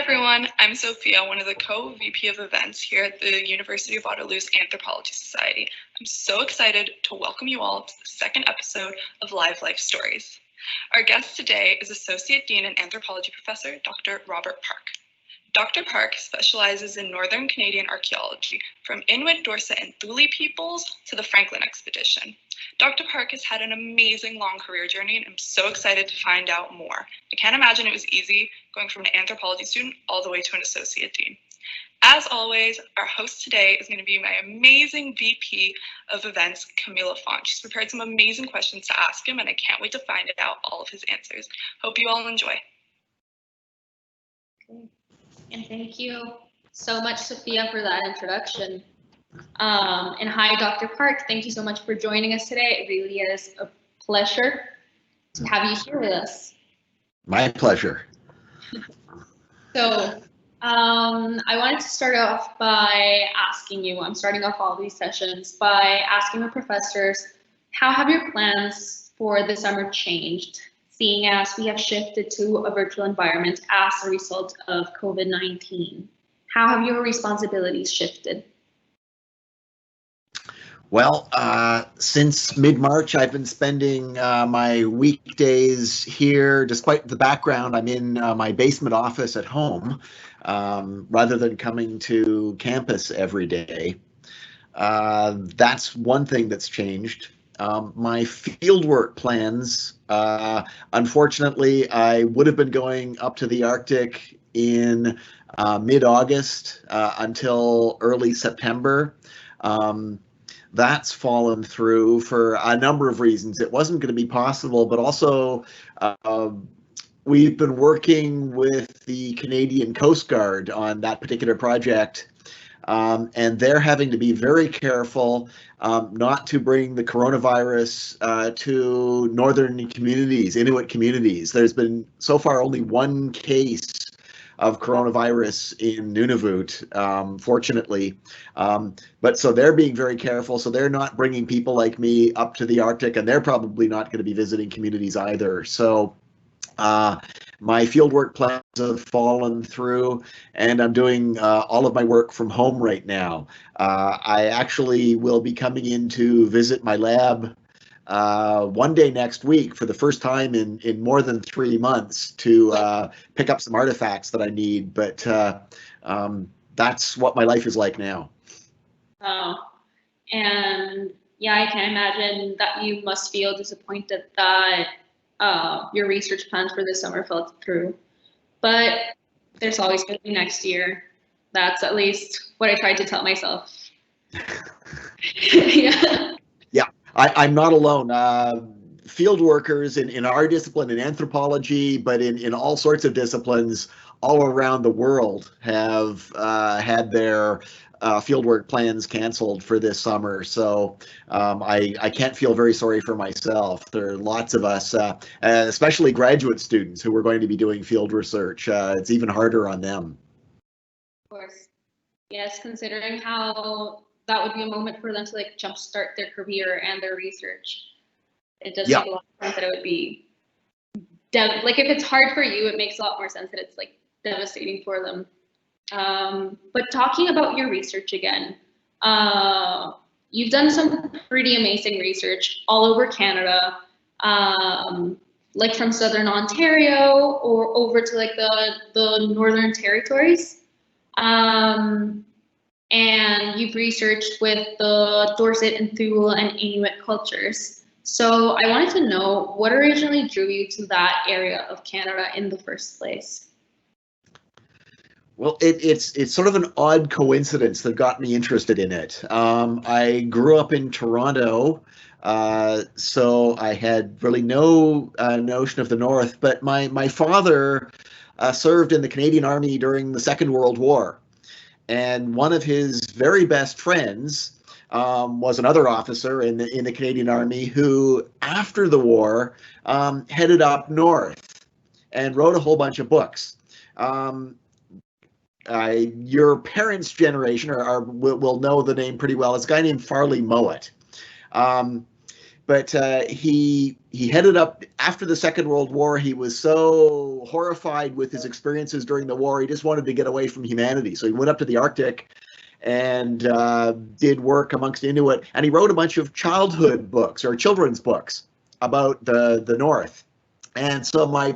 everyone, I'm Sophia, one of the co-VP of events here at the University of Waterloo's Anthropology Society. I'm so excited to welcome you all to the second episode of Live Life Stories. Our guest today is Associate Dean and Anthropology Professor, Dr. Robert Park. Dr. Park specializes in Northern Canadian archaeology, from Inuit, Dorset, and Thule peoples to the Franklin expedition. Dr. Park has had an amazing long career journey, and I'm so excited to find out more. I can't imagine it was easy going from an anthropology student all the way to an associate dean. As always, our host today is going to be my amazing VP of events, Camila Font. She's prepared some amazing questions to ask him, and I can't wait to find out all of his answers. Hope you all enjoy. Okay. And thank you so much, Sophia, for that introduction. And hi, Dr. Park. Thank you so much for joining us today. It really is a pleasure to have you here with us. My pleasure. So I wanted to start off by asking you, I'm starting off all these sessions by asking the professors, how have your plans for the summer changed, seeing as we have shifted to a virtual environment as a result of COVID-19? How have your responsibilities shifted? Well, since mid-March, I've been spending my weekdays here. Despite the background, I'm in my basement office at home, rather than coming to campus every day. That's one thing that's changed. My fieldwork plans, unfortunately, I would have been going up to the Arctic in mid-August until early September. That's fallen through for a number of reasons. It wasn't going to be possible, but also we've been working with the Canadian Coast Guard on that particular project, and they're having to be very careful not to bring the coronavirus to northern communities, Inuit communities. There's been so far only one case of coronavirus in Nunavut, fortunately. But so they're being very careful. So they're not bringing people like me up to the Arctic, and they're probably not going to be visiting communities either. So my fieldwork plans have fallen through, and I'm doing all of my work from home right now. I actually will be coming in to visit my lab one day next week for the first time in more than 3 months to pick up some artifacts that I need, but that's what my life is like now. Oh, and yeah, I can imagine that you must feel disappointed that your research plans for this summer fell through, but there's always going to be next year. That's at least what I tried to tell myself. Yeah. I'm not alone. Field workers in our discipline, in anthropology, but in all sorts of disciplines all around the world have had their fieldwork plans canceled for this summer. So I can't feel very sorry for myself. There are lots of us, especially graduate students, who are going to be doing field research. It's even harder on them. Of course. Yes, considering how that would be a moment for them to like jumpstart their career and their research. It does make a lot of sense that it would be like if it's hard for you, it makes a lot more sense that it's like devastating for them. But talking about your research again, you've done some pretty amazing research all over Canada, like from Southern Ontario or over to like the Northern Territories. And you've researched with the Dorset and Thule and Inuit cultures. So I wanted to know what originally drew you to that area of Canada in the first place. Well, it's sort of an odd coincidence that got me interested in it. I grew up in Toronto, so I had really no notion of the North, but my father served in the Canadian Army during the Second World War. And one of his very best friends was another officer in the Canadian Army who, after the war, headed up north and wrote a whole bunch of books. Your parents' generation will know the name pretty well. It's a guy named Farley Mowat. but he headed up after the Second World War. He was so horrified with his experiences during the war, he just wanted to get away from humanity. So he went up to the Arctic and did work amongst Inuit, and he wrote a bunch of childhood books or children's books about the North. And so my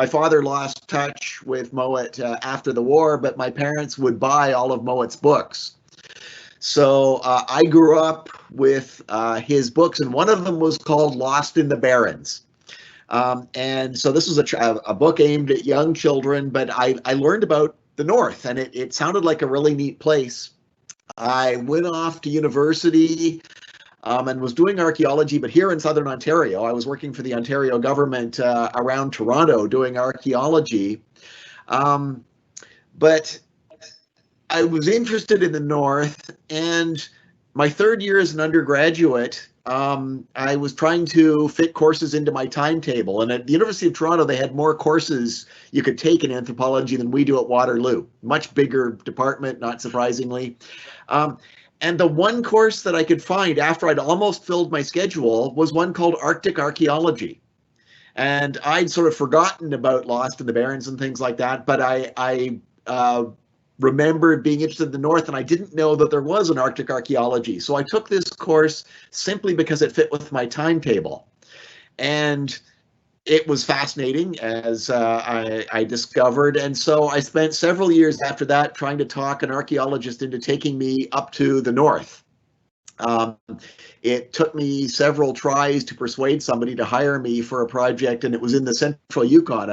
father lost touch with Mowat after the war, but my parents would buy all of Mowat's books. So I grew up with his books, and one of them was called Lost in the Barrens. And so this was a book aimed at young children, but I learned about the North, and it sounded like a really neat place. I went off to university and was doing archaeology, but here in Southern Ontario. I was working for the Ontario government around Toronto doing archaeology. But I was interested in the North, and my third year as an undergraduate, I was trying to fit courses into my timetable. And at the University of Toronto, they had more courses you could take in anthropology than we do at Waterloo. Much bigger department, not surprisingly. And the one course that I could find after I'd almost filled my schedule was one called Arctic Archaeology. And I'd sort of forgotten about Lost in the Barrens and things like that, but I remembered being interested in the North, and I didn't know that there was an Arctic archaeology. So I took this course simply because it fit with my timetable. And it was fascinating, as I discovered. And so I spent several years after that trying to talk an archaeologist into taking me up to the North. It took me several tries to persuade somebody to hire me for a project, and it was in the central Yukon.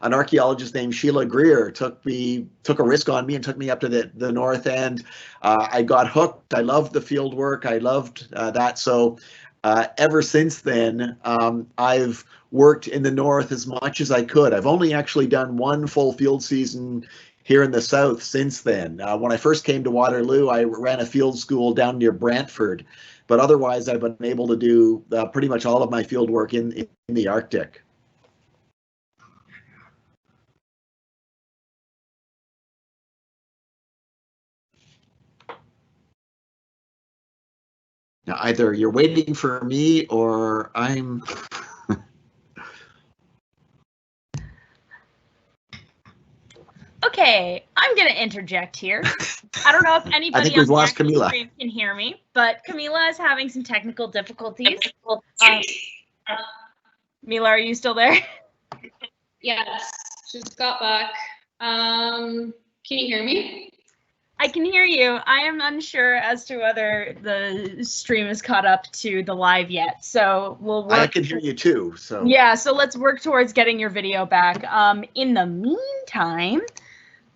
An archaeologist named Sheila Greer took a risk on me and took me up to the North, and I got hooked. I loved the field work. I loved that. So ever since then, I've worked in the North as much as I could. I've only actually done one full field season here in the South since then. When I first came to Waterloo, I ran a field school down near Brantford, but otherwise I've been able to do pretty much all of my field work in the Arctic. Now, either you're waiting for me or I'm... Okay, I'm going to interject here. I don't know if anybody I think we've lost Camila. Can hear me, but Camila is having some technical difficulties. Camila, are you still there? Yes, just got back. Can you hear me? I can hear you. I am unsure as to whether the stream is caught up to the live yet. So we'll work. I can hear you too. So yeah, so let's work towards getting your video back. In the meantime,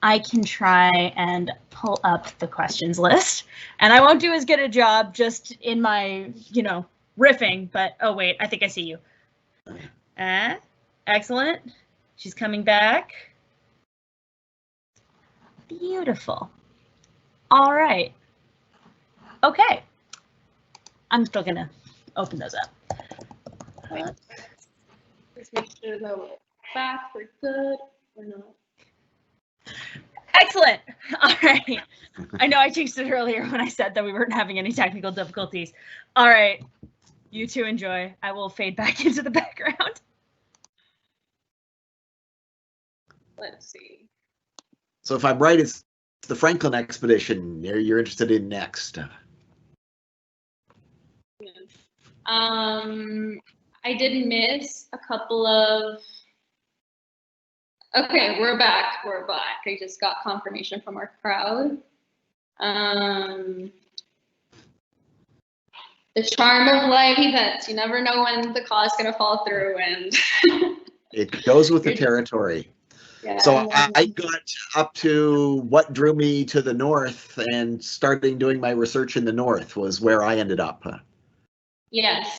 I can try and pull up the questions list, and I won't do as good a job just in my, riffing, but oh wait, I think I see you. Excellent. She's coming back. Beautiful. All right. Okay. I'm still gonna open those up. Let's make sure that we're back. We're good. We're not. Excellent. All right. I know I jinxed it earlier when I said that we weren't having any technical difficulties. All right. You two enjoy. I will fade back into the background. Let's see. So if I'm right, it's the Franklin expedition you're interested in next. I did miss a couple of. Okay, we're back. We're back. I just got confirmation from our crowd. The charm of live events. You never know when the call is going to fall through, and it goes with the territory. Yeah, so I got up to what drew me to the North, and starting doing my research in the North was where I ended up. Yes.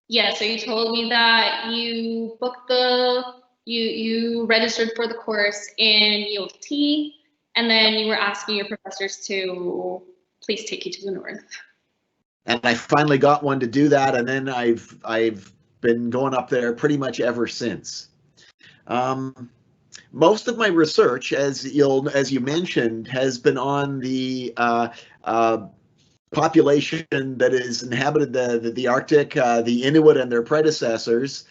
Yeah, so you told me that you booked you registered for the course in U of T, and then you were asking your professors to please take you to the North. And I finally got one to do that, and then I've been going up there pretty much ever since. Most of my research, as you mentioned, has been on the population that has inhabited the Arctic, the Inuit and their predecessors.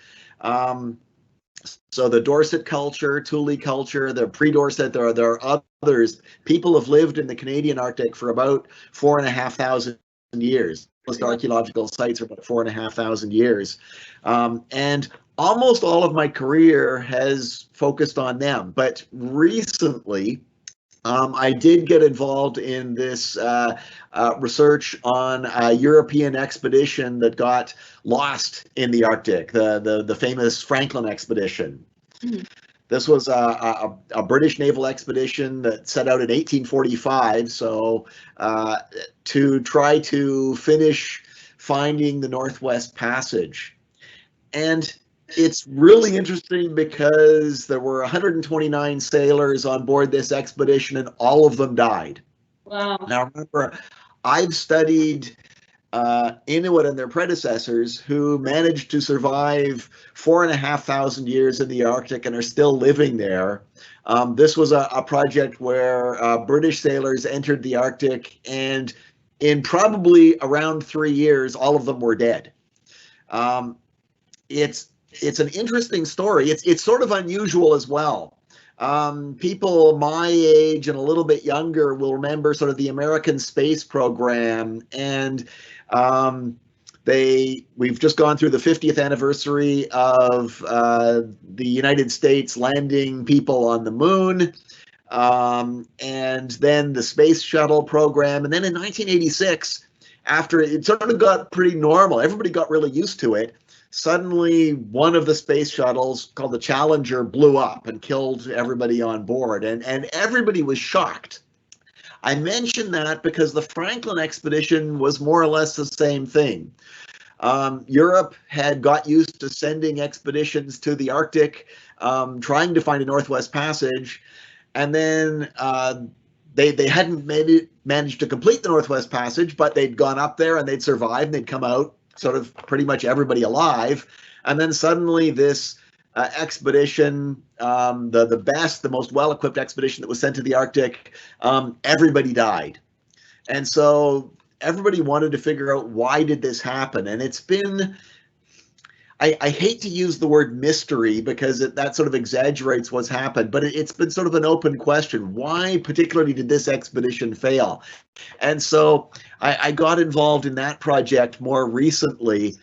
So the Dorset culture, Thule culture, the pre-Dorset, there are others. People have lived in the Canadian Arctic for about 4,500 years. Most archaeological sites are about 4,500 years. And almost all of my career has focused on them. But recently, I did get involved in this research on a European expedition that got lost in the Arctic, the famous Franklin expedition. Mm-hmm. This was a British naval expedition that set out in 1845, so to try to finish finding the Northwest Passage. And it's really interesting because there were 129 sailors on board this expedition and all of them died. Wow. Now remember, I've studied Inuit and their predecessors who managed to survive 4,500 years in the Arctic and are still living there. This was a project where British sailors entered the Arctic, and in probably around 3 years, all of them were dead. It's an interesting story. It's sort of unusual as well. People my age and a little bit younger will remember sort of the American space program, and we've just gone through the 50th anniversary of the United States landing people on the moon, and then the space shuttle program, and then in 1986, after it sort of got pretty normal, everybody got really used to it. Suddenly, one of the space shuttles, called the Challenger, blew up and killed everybody on board, and everybody was shocked. I mention that because the Franklin expedition was more or less the same thing. Europe had got used to sending expeditions to the Arctic, trying to find a Northwest Passage, and then they hadn't managed to complete the Northwest Passage, but they'd gone up there and they'd survived and they'd come out sort of pretty much everybody alive. And then suddenly this expedition, the best, the most well-equipped expedition that was sent to the Arctic, everybody died. And so everybody wanted to figure out, why did this happen? And it's been, I hate to use the word mystery because that sort of exaggerates what's happened, but it's been sort of an open question. Why particularly did this expedition fail? And so I got involved in that project more recently,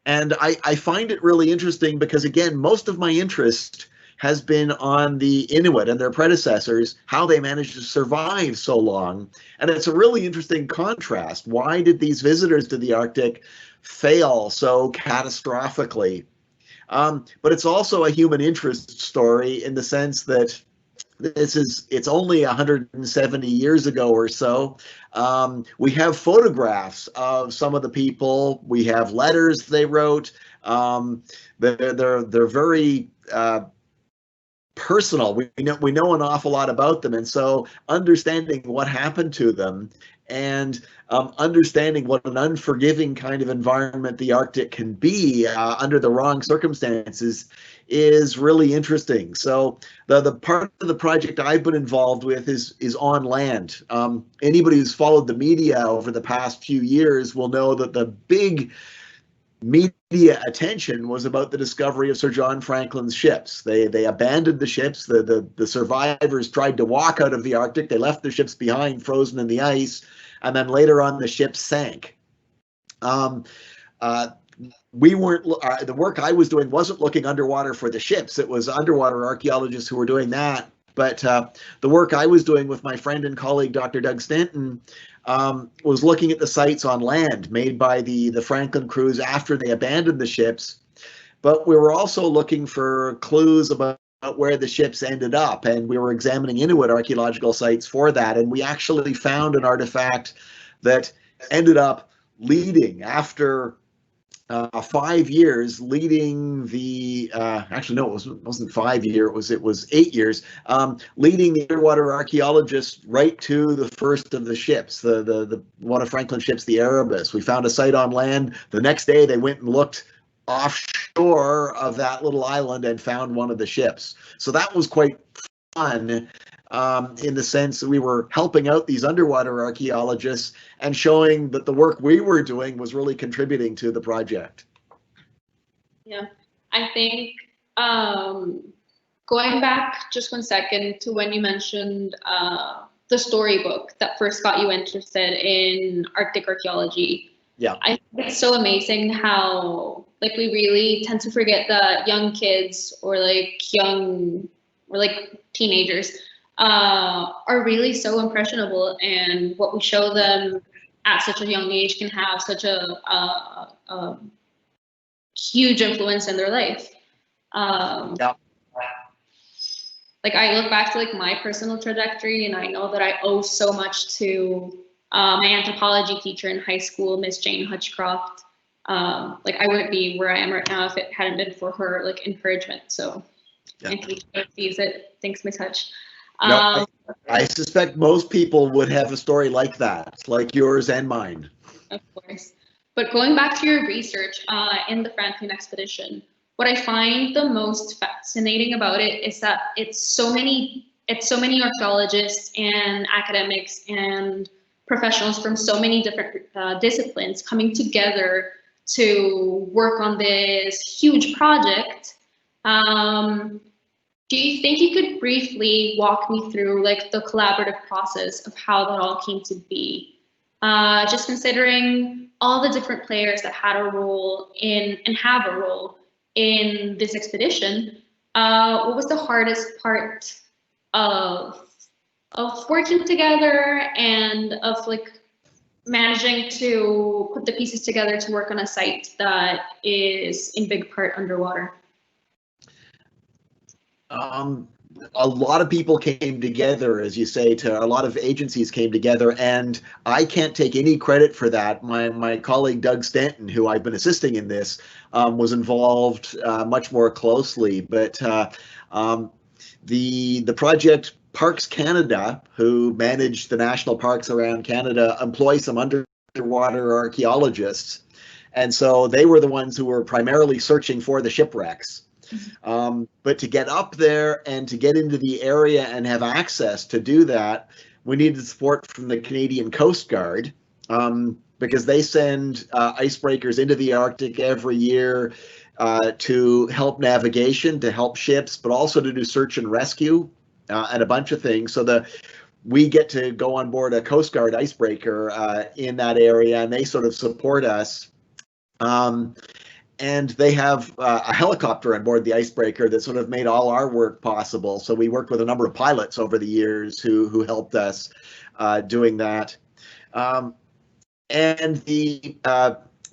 and I find it really interesting because, again, most of my interest has been on the Inuit and their predecessors, how they managed to survive so long. And it's a really interesting contrast. Why did these visitors to the Arctic fail so catastrophically? But it's also a human interest story in the sense that it's only 170 years ago or so. We have photographs of some of the people. We have letters they wrote. They're very personal. We know an awful lot about them, and so understanding what happened to them and understanding what an unforgiving kind of environment the Arctic can be under the wrong circumstances is really interesting. So the part of the project I've been involved with is on land. Anybody who's followed the media over the past few years will know that the big media attention was about the discovery of Sir John Franklin's ships. They abandoned the ships. The survivors tried to walk out of the Arctic. They left the ships behind, frozen in the ice, and then later on the ships sank. We weren't, the work I was doing wasn't looking underwater for the ships. It was underwater archaeologists who were doing that. But the work I was doing with my friend and colleague, Dr. Doug Stanton, was looking at the sites on land made by the Franklin crews after they abandoned the ships. But we were also looking for clues about where the ships ended up, and we were examining Inuit archaeological sites for that. And we actually found an artifact that ended up leading, after 5 years, leading the actually no, it wasn't 5 years, it was 8 years, leading the underwater archaeologists right to the first of the ships, the one of Franklin's ships, the Erebus. We found a site on land. The next day they went and looked offshore of that little island and found one of the ships. So that was quite fun. in the sense that we were helping out these underwater archaeologists and showing that the work we were doing was really contributing to the project. Yeah, I think going back just 1 second to when you mentioned the storybook that first got you interested in Arctic archaeology. Yeah. I think it's so amazing how like we really tend to forget that young kids or like teenagers are really so impressionable, and what we show them at such a young age can have such a huge influence in their life. Yeah. Like I look back to like my personal trajectory, and I know that I owe so much to my anthropology teacher in high school, Miss Jane Hutchcroft. Like I wouldn't be where I am right now if it hadn't been for her like encouragement. So, Yeah. in case she sees it, thanks, Miss Hutch. No, I suspect most people would have a story like that, like yours and mine. Of course. But going back to your research in the Franklin expedition, what I find the most fascinating about it is that it's so many archaeologists and academics and professionals from so many different disciplines coming together to work on this huge project. Do you think you could briefly walk me through like the collaborative process of how that all came to be? Just considering all the different players that had a role in and have a role in this expedition, what was the hardest part of working together and of like managing to put the pieces together to work on a site that is in big part underwater? A lot of people came together, as you say, a lot of agencies came together, and I can't take any credit for that. My colleague Doug Stanton, who I've been assisting in this, was involved much more closely. But the project Parks Canada, who manage the national parks around Canada, employ some underwater archaeologists, and so they were the ones who were primarily searching for the shipwrecks. But to get up there and to get into the area and have access to do that, we needed support from the Canadian Coast Guard, because they send icebreakers into the Arctic every year to help navigation, to help ships, but also to do search and rescue and a bunch of things. So we get to go on board a Coast Guard icebreaker in that area, and they sort of support us. And they have a helicopter on board the icebreaker that sort of made all our work possible. So we worked with a number of pilots over the years who helped us doing that. And the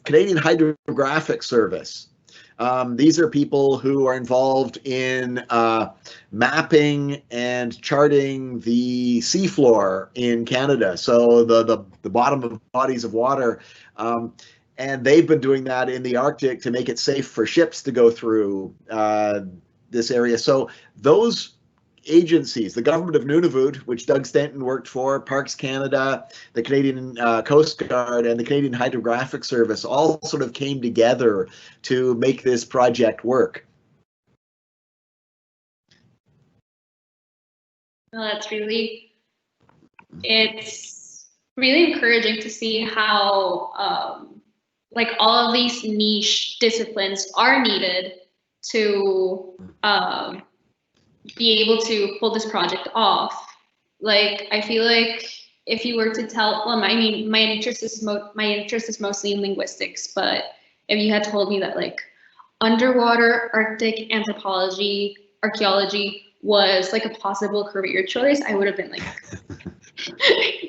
Canadian Hydrographic Service. These are people who are involved in mapping and charting the seafloor in Canada. So the bottom of bodies of water. And they've been doing that in the Arctic to make it safe for ships to go through this area. So those agencies, the government of Nunavut, which Doug Stanton worked for, Parks Canada, the Canadian Coast Guard, and the Canadian Hydrographic Service all sort of came together to make this project work. Well, it's really encouraging to see how like all of these niche disciplines are needed to be able to pull this project off. Like I feel like if you were to tell, well, I mean, my interest is mostly in linguistics, but if you had told me that like underwater Arctic archaeology was like a possible career choice, I would have been like,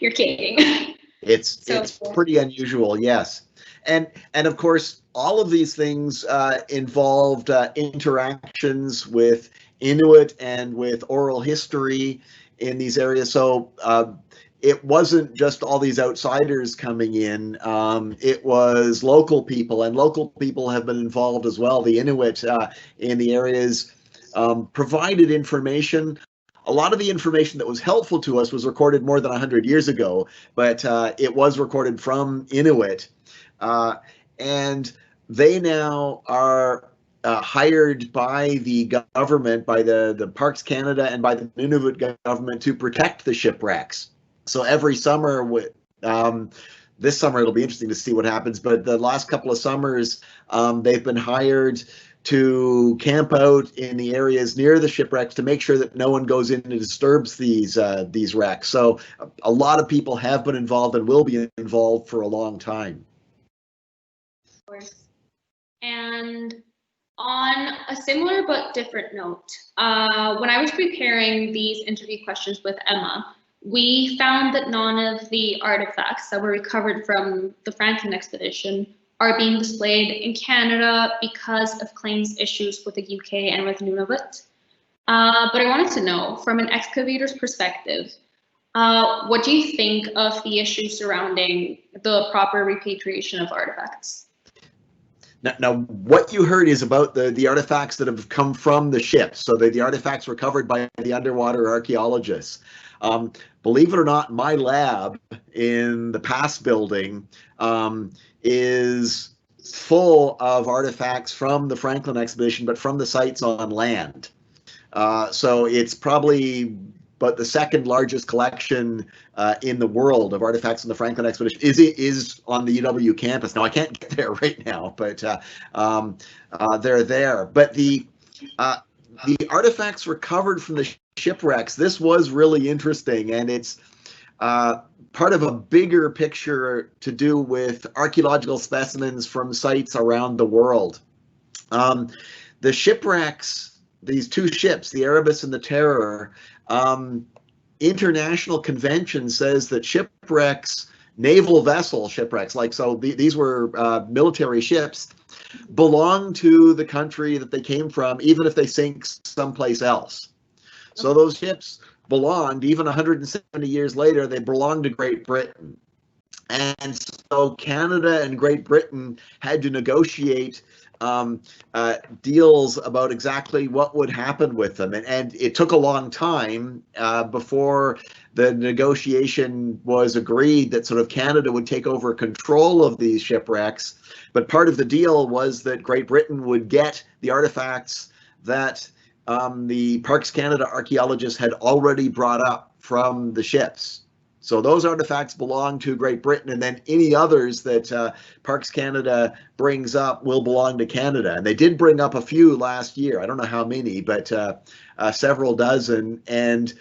you're kidding. It's pretty unusual, yes. And of course, all of these things involved interactions with Inuit and with oral history in these areas. So it wasn't just all these outsiders coming in. It was local people, and local people have been involved as well. The Inuit in the areas provided information. A lot of the information that was helpful to us was recorded more than 100 years ago, but it was recorded from Inuit. And they now are hired by the government, by the Parks Canada and by the Nunavut government to protect the shipwrecks. So every summer, this summer it'll be interesting to see what happens, but the last couple of summers they've been hired to camp out in the areas near the shipwrecks to make sure that no one goes in and disturbs these wrecks. So a lot of people have been involved and will be involved for a long time. Of course. And on a similar but different note, when I was preparing these interview questions with Emma, we found that none of the artifacts that were recovered from the Franklin expedition are being displayed in Canada because of claims issues with the UK and with Nunavut. But I wanted to know, from an excavator's perspective, what do you think of the issues surrounding the proper repatriation of artifacts? Now, what you heard is about the artifacts that have come from the ships. So the artifacts recovered by the underwater archaeologists. Believe it or not, my lab in the past building is full of artifacts from the Franklin expedition, but from the sites on land. So it's probably but the second largest collection in the world of artifacts in the Franklin expedition is on the UW campus. Now, I can't get there right now, but they're there. But the artifacts recovered from the shipwrecks, this was really interesting, and it's part of a bigger picture to do with archaeological specimens from sites around the world. The shipwrecks, these two ships, the Erebus and the Terror, international convention says that shipwrecks, naval vessel shipwrecks, these were military ships, belong to the country that they came from, even if they sink someplace else. So those ships belonged, even 170 years later, they belonged to Great Britain. And so Canada and Great Britain had to negotiate deals about exactly what would happen with them. And it took a long time before the negotiation was agreed that sort of Canada would take over control of these shipwrecks. But part of the deal was that Great Britain would get the artifacts that the Parks Canada archaeologists had already brought up from the ships. So those artifacts belong to Great Britain, and then any others that Parks Canada brings up will belong to Canada. And they did bring up a few last year. I don't know how many, but several dozen. And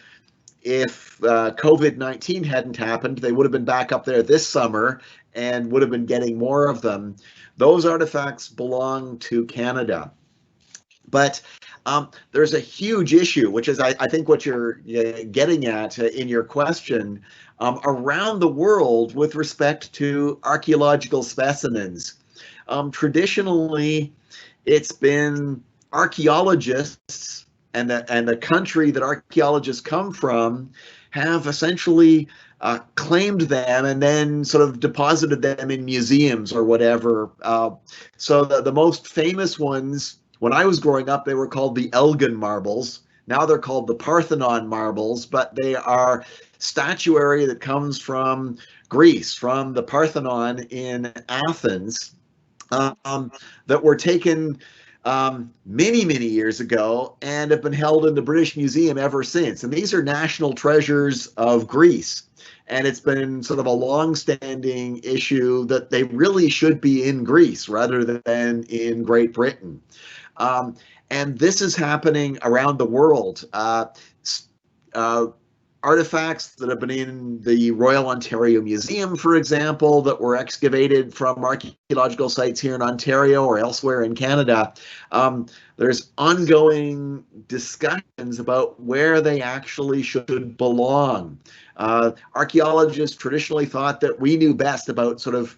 if COVID-19 hadn't happened, they would have been back up there this summer and would have been getting more of them. Those artifacts belong to Canada. But there's a huge issue, which is, I think, what you're getting at in your question, around the world with respect to archaeological specimens. Traditionally, it's been archaeologists and the country that archaeologists come from have essentially claimed them and then sort of deposited them in museums or whatever. So the most famous ones, when I was growing up, they were called the Elgin marbles. Now they're called the Parthenon marbles, but they are statuary that comes from Greece, from the Parthenon in Athens, that were taken many, many years ago and have been held in the British Museum ever since. And these are national treasures of Greece. And it's been sort of a long-standing issue that they really should be in Greece rather than in Great Britain. And this is happening around the world. Artifacts that have been in the Royal Ontario Museum, for example, that were excavated from archaeological sites here in Ontario or elsewhere in Canada. There's ongoing discussions about where they actually should belong. Archaeologists traditionally thought that we knew best about sort of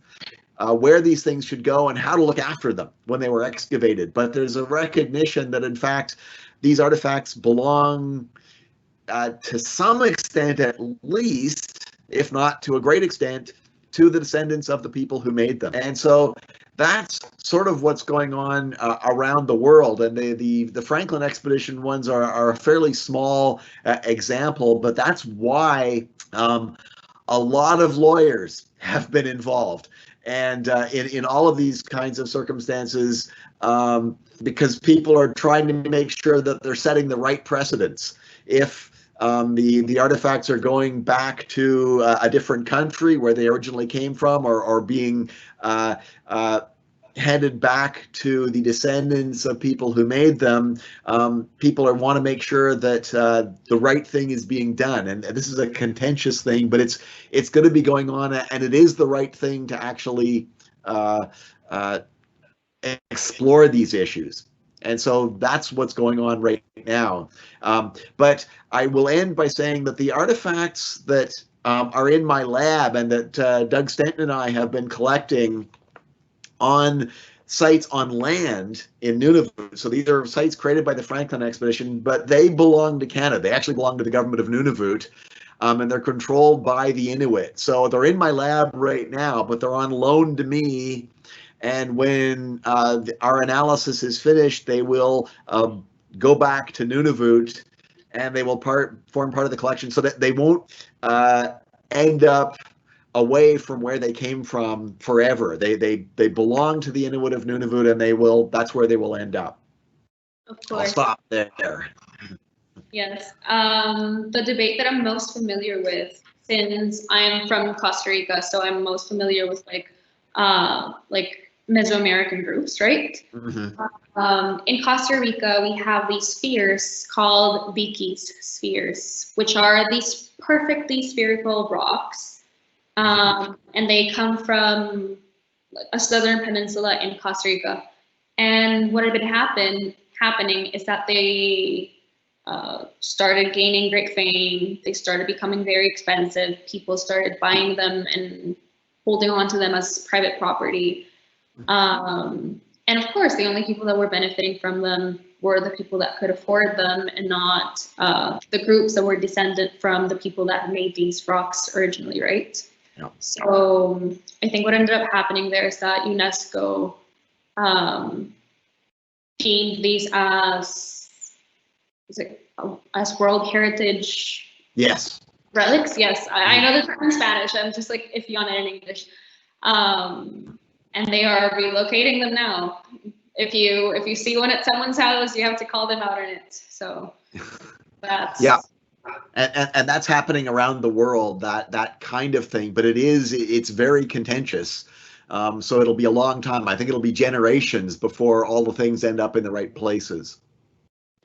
where these things should go and how to look after them when they were excavated. But there's a recognition that, in fact, these artifacts belong to some extent, at least, if not to a great extent, to the descendants of the people who made them. And so that's sort of what's going on around the world. And the Franklin expedition ones are a fairly small example, but that's why a lot of lawyers have been involved. And in all of these kinds of circumstances, because people are trying to make sure that they're setting the right precedents. If the artifacts are going back to a different country where they originally came from, or being headed back to the descendants of people who made them, people want to make sure that the right thing is being done. And this is a contentious thing, but it's going to be going on, and it is the right thing to actually explore these issues. And so that's what's going on right now. But I will end by saying that the artifacts that are in my lab and that Doug Stanton and I have been collecting on sites on land in Nunavut. So these are sites created by the Franklin Expedition, but they belong to Canada. They actually belong to the government of Nunavut, and they're controlled by the Inuit. So they're in my lab right now, but they're on loan to me. And when our analysis is finished, they will go back to Nunavut, and they will form part of the collection, so that they won't end up away from where they came from forever. They belong to the Inuit of Nunavut, and that's where they will end up. Of course. I'll stop there. Yes. The debate that I'm most familiar with, since I'm from Costa Rica, so I'm most familiar with like Mesoamerican groups, right? Mm-hmm. In Costa Rica, we have these spheres called Biquis spheres, which are these perfectly spherical rocks. And they come from a southern peninsula in Costa Rica. And what had been happening is that they started gaining great fame. They started becoming very expensive. People started buying them and holding on to them as private property. And of course, the only people that were benefiting from them were the people that could afford them, and not the groups that were descendant from the people that made these rocks originally, right? Yeah. So I think what ended up happening there is that UNESCO deemed these as World Heritage. Yes. Relics. Yes, I know the term in Spanish. I'm just like iffy on it in English. And they are relocating them now. If you see one at someone's house, you have to call them out on it. So that's and that's happening around the world, that kind of thing. But it's very contentious. So it'll be a long time. I think it'll be generations before all the things end up in the right places.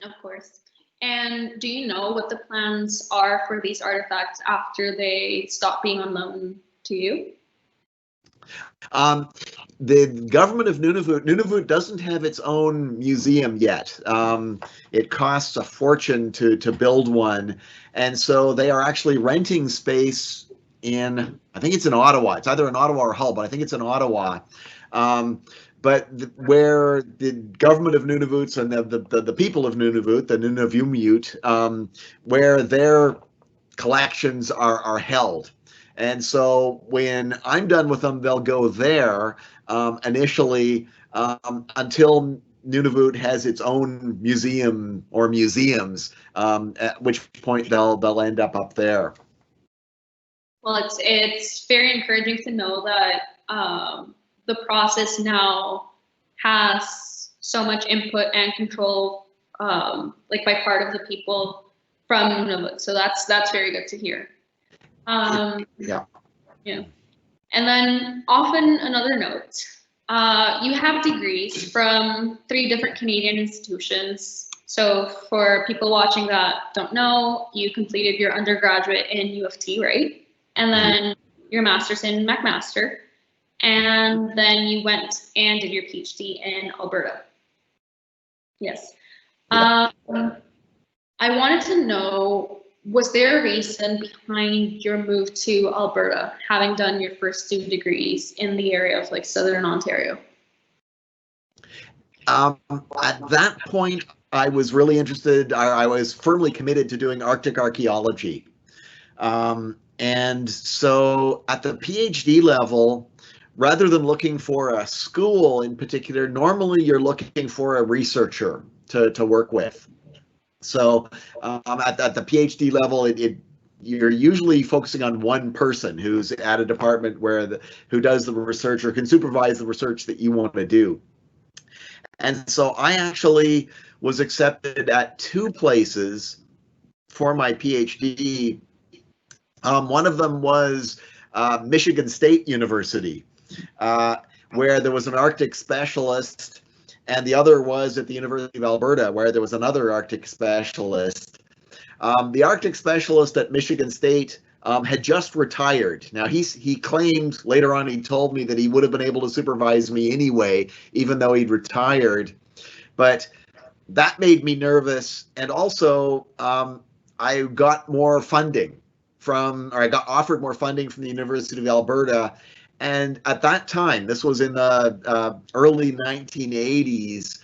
Of course. And do you know what the plans are for these artifacts after they stop being on loan to you? The government of Nunavut doesn't have its own museum yet. It costs a fortune to build one, and so they are actually renting space I think it's in Ottawa. It's either in Ottawa or Hull, but I think it's in Ottawa. But where the government of Nunavut and the people of Nunavut, the Nunavummiut, where their collections are held. And so when I'm done with them, they'll go there initially until Nunavut has its own museum or museums, at which point they'll end up there. Well, it's very encouraging to know that the process now has so much input and control, by part of the people from Nunavut. So that's very good to hear. Yeah. And then often another note, you have degrees from 3 different Canadian institutions. So for people watching that don't know, you completed your undergraduate in U of T, right? And then your master's in McMaster. And then you went and did your PhD in Alberta. Yes. I wanted to know, was there a reason behind your move to Alberta, having done your first 2 degrees in the area of Southern Ontario? At that point, I was really interested. I was firmly committed to doing Arctic archaeology. And so at the PhD level, rather than looking for a school in particular, normally you're looking for a researcher to work with. So at the PhD level, you're usually focusing on one person who's at a department who does the research or can supervise the research that you want to do. And so I actually was accepted at 2 places for my PhD. One of them was Michigan State University, where there was an Arctic specialist, and the other was at the University of Alberta, where there was another Arctic specialist. The Arctic specialist at Michigan State had just retired. Now, he claimed later on, he told me that he would have been able to supervise me anyway, even though he'd retired. But that made me nervous. And also, I got more funding I got offered more funding from the University of Alberta. And at that time, this was in the early 1980s,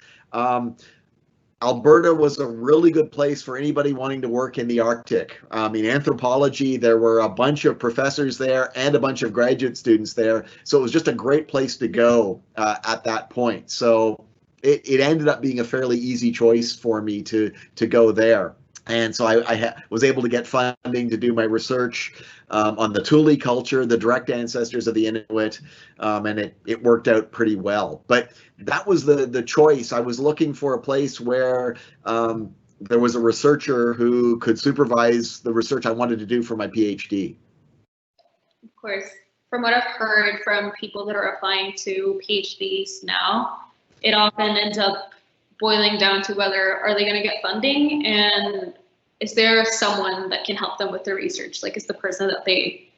Alberta was a really good place for anybody wanting to work in the Arctic. In anthropology, there were a bunch of professors there and a bunch of graduate students there. So it was just a great place to go at that point. So it ended up being a fairly easy choice for me to go there. And so I was able to get funding to do my research on the Thule culture, the direct ancestors of the Inuit, and it worked out pretty well. But that was the choice. I was looking for a place where there was a researcher who could supervise the research I wanted to do for my PhD. Of course, from what I've heard from people that are applying to PhDs now, it often ends up boiling down to whether are they going to get funding, and is there someone that can help them with their research? Like, is the person that they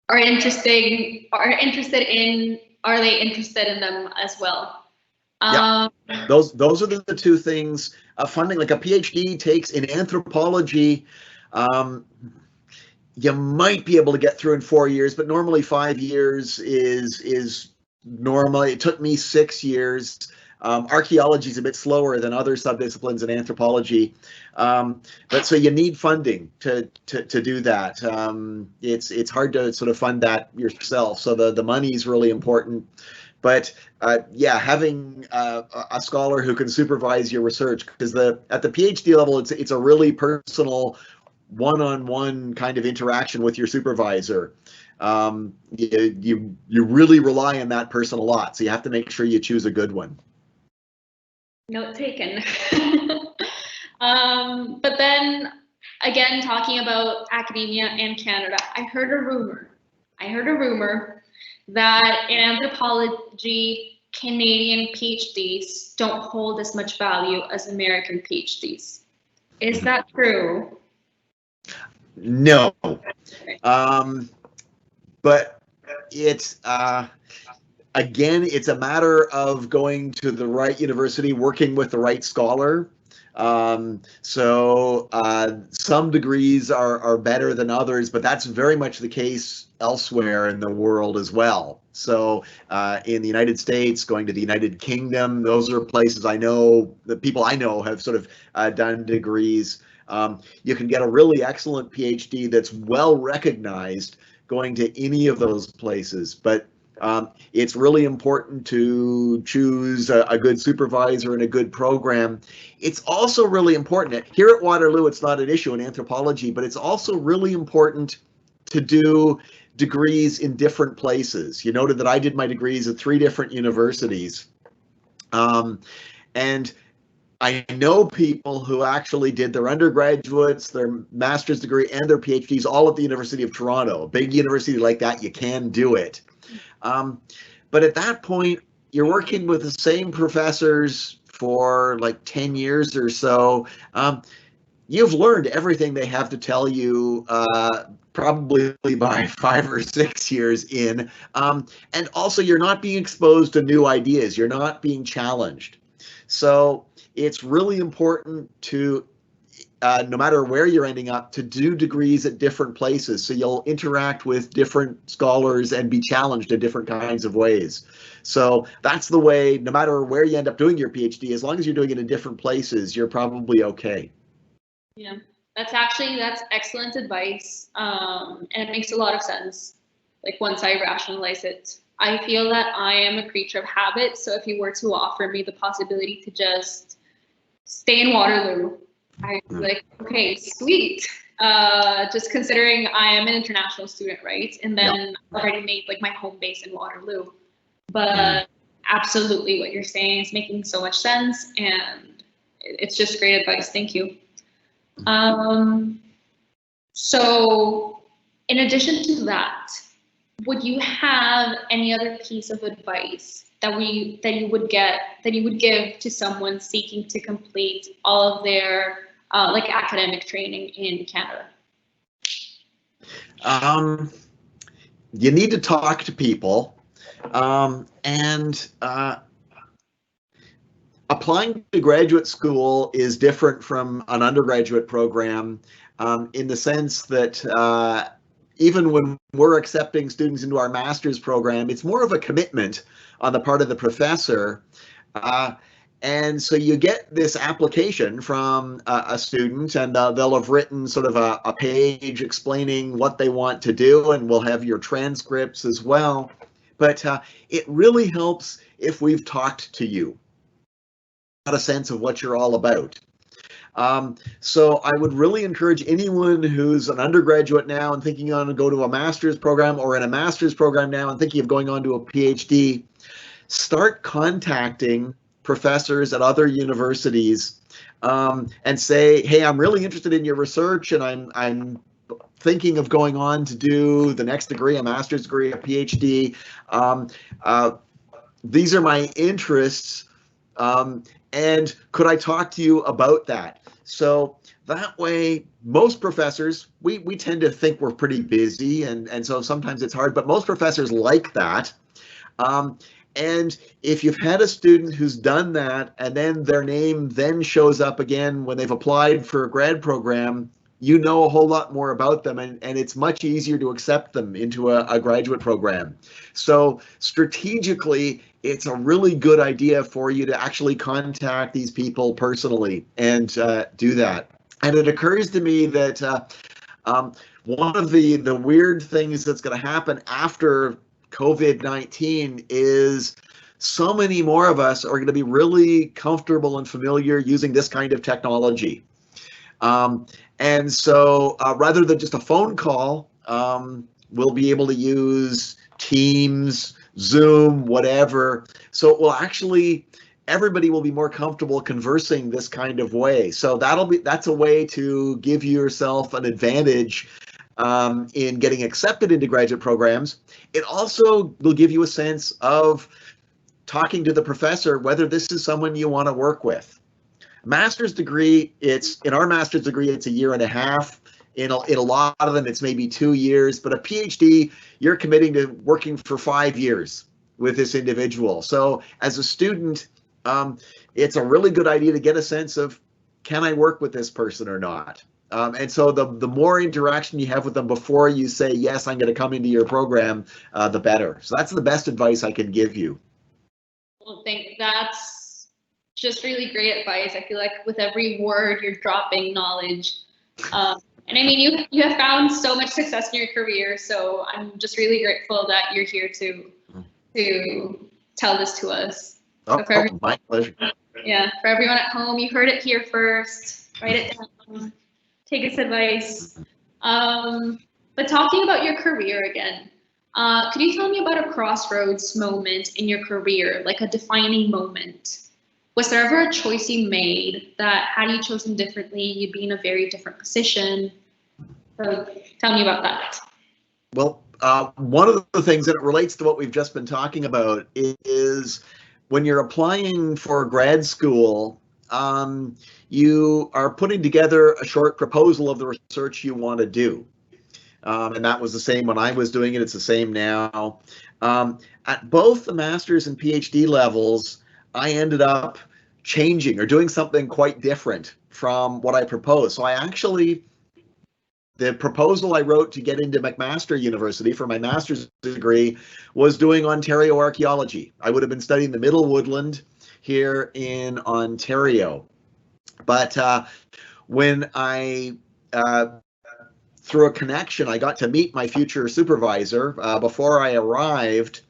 are interested in, are they interested in them as well? Yeah, those are the 2 things. Funding, like a PhD takes in anthropology, you might be able to get through in 4 years, but normally 5 years is normal. It took me 6 years. Archaeology is a bit slower than other subdisciplines in anthropology, but so you need funding to do that. It's hard to sort of fund that yourself, so the money is really important. But yeah, having a scholar who can supervise your research, because at the PhD level, it's a really personal, one-on-one kind of interaction with your supervisor. You really rely on that person a lot, so you have to make sure you choose a good one. Note taken. But then again, talking about academia and Canada, I heard a rumor that in anthropology, Canadian PhDs don't hold as much value as American PhDs. Is that true? No. But it's again, it's a matter of going to the right university, working with the right scholar. So some degrees are better than others, but that's very much the case elsewhere in the world as well. So in the United States, going to the United Kingdom, those are places I know, the people I know have sort of done degrees. You can get a really excellent PhD that's well recognized going to any of those places, but it's really important to choose a good supervisor and a good program. It's also really important, here at Waterloo, it's not an issue in anthropology, but it's also really important to do degrees in different places. You noted that I did my degrees at 3 different universities. And I know people who actually did their undergraduates, their master's degree, and their PhDs all at the University of Toronto. A big university like that, you can do it. But at that point, you're working with the same professors for like 10 years or so. You've learned everything they have to tell you probably by 5 or 6 years in. And also, you're not being exposed to new ideas. You're not being challenged. So it's really important to, no matter where you're ending up, to do degrees at different places. So you'll interact with different scholars and be challenged in different kinds of ways. So that's the way, no matter where you end up doing your PhD, as long as you're doing it in different places, you're probably okay. Yeah, that's excellent advice. And it makes a lot of sense. Like once I rationalize it, I feel that I am a creature of habit. So if you were to offer me the possibility to just stay in Waterloo, I'm like, okay, sweet. Just considering I am an international student, right? And then I've already made like my home base in Waterloo. But absolutely what you're saying is making so much sense, and it's just great advice. Thank you. So in addition to that, would you have any other piece of advice that you would give to someone seeking to complete all of their like academic training in Canada? You need to talk to people, and applying to graduate school is different from an undergraduate program, in the sense that even when we're accepting students into our master's program, it's more of a commitment on the part of the professor. And so you get this application from a student, and they'll have written sort of a page explaining what they want to do, and we'll have your transcripts as well. But it really helps if we've talked to you, got a sense of what you're all about. So I would really encourage anyone who's an undergraduate now and thinking on to go to a master's program, or in a master's program now and thinking of going on to a PhD, start contacting professors at other universities, and say, hey, I'm really interested in your research, and I'm thinking of going on to do the next degree, a master's degree, a PhD. These are my interests, and could I talk to you about that? So that way, most professors, we tend to think we're pretty busy, and so sometimes it's hard, but most professors like that. And if you've had a student who's done that, and then their name then shows up again when they've applied for a grad program, you know a whole lot more about them, and it's much easier to accept them into a graduate program. So strategically, it's a really good idea for you to actually contact these people personally and do that. And it occurs to me that one of the weird things that's going to happen after COVID-19 is so many more of us are going to be really comfortable and familiar using this kind of technology. And so rather than just a phone call, we'll be able to use Teams, Zoom, whatever. So it will actually, everybody will be more comfortable conversing this kind of way. So that's a way to give yourself an advantage in getting accepted into graduate programs. It also will give you a sense of talking to the professor whether this is someone you want to work with. Master's degree, in our master's degree, it's 1.5 years. In a lot of them, it's maybe 2 years, but a PhD, you're committing to working for 5 years with this individual. So as a student, it's a really good idea to get a sense of, can I work with this person or not? And so the more interaction you have with them before you say, yes, I'm going to come into your program, the better. So that's the best advice I can give you. Well, that's just really great advice. I feel like with every word you're dropping knowledge. And I mean, you have found so much success in your career, so I'm just really grateful that you're here to tell this to us. Oh, So my pleasure. Yeah, for everyone at home, you heard it here first. Write it down. Take this advice. But talking about your career again, could you tell me about a crossroads moment in your career, like a defining moment? Was there ever a choice you made that, had you chosen differently, you'd be in a very different position? So tell me about that. Well, one of the things that relates to what we've just been talking about is when you're applying for grad school, you are putting together a short proposal of the research you want to do. And that was the same when I was doing it. It's the same now. At both the master's and PhD levels, I ended up changing or doing something quite different from what I proposed. So the proposal I wrote to get into McMaster University for my master's degree was doing Ontario archaeology. I would have been studying the Middle Woodland here in Ontario. But when I, through a connection, I got to meet my future supervisor before I arrived,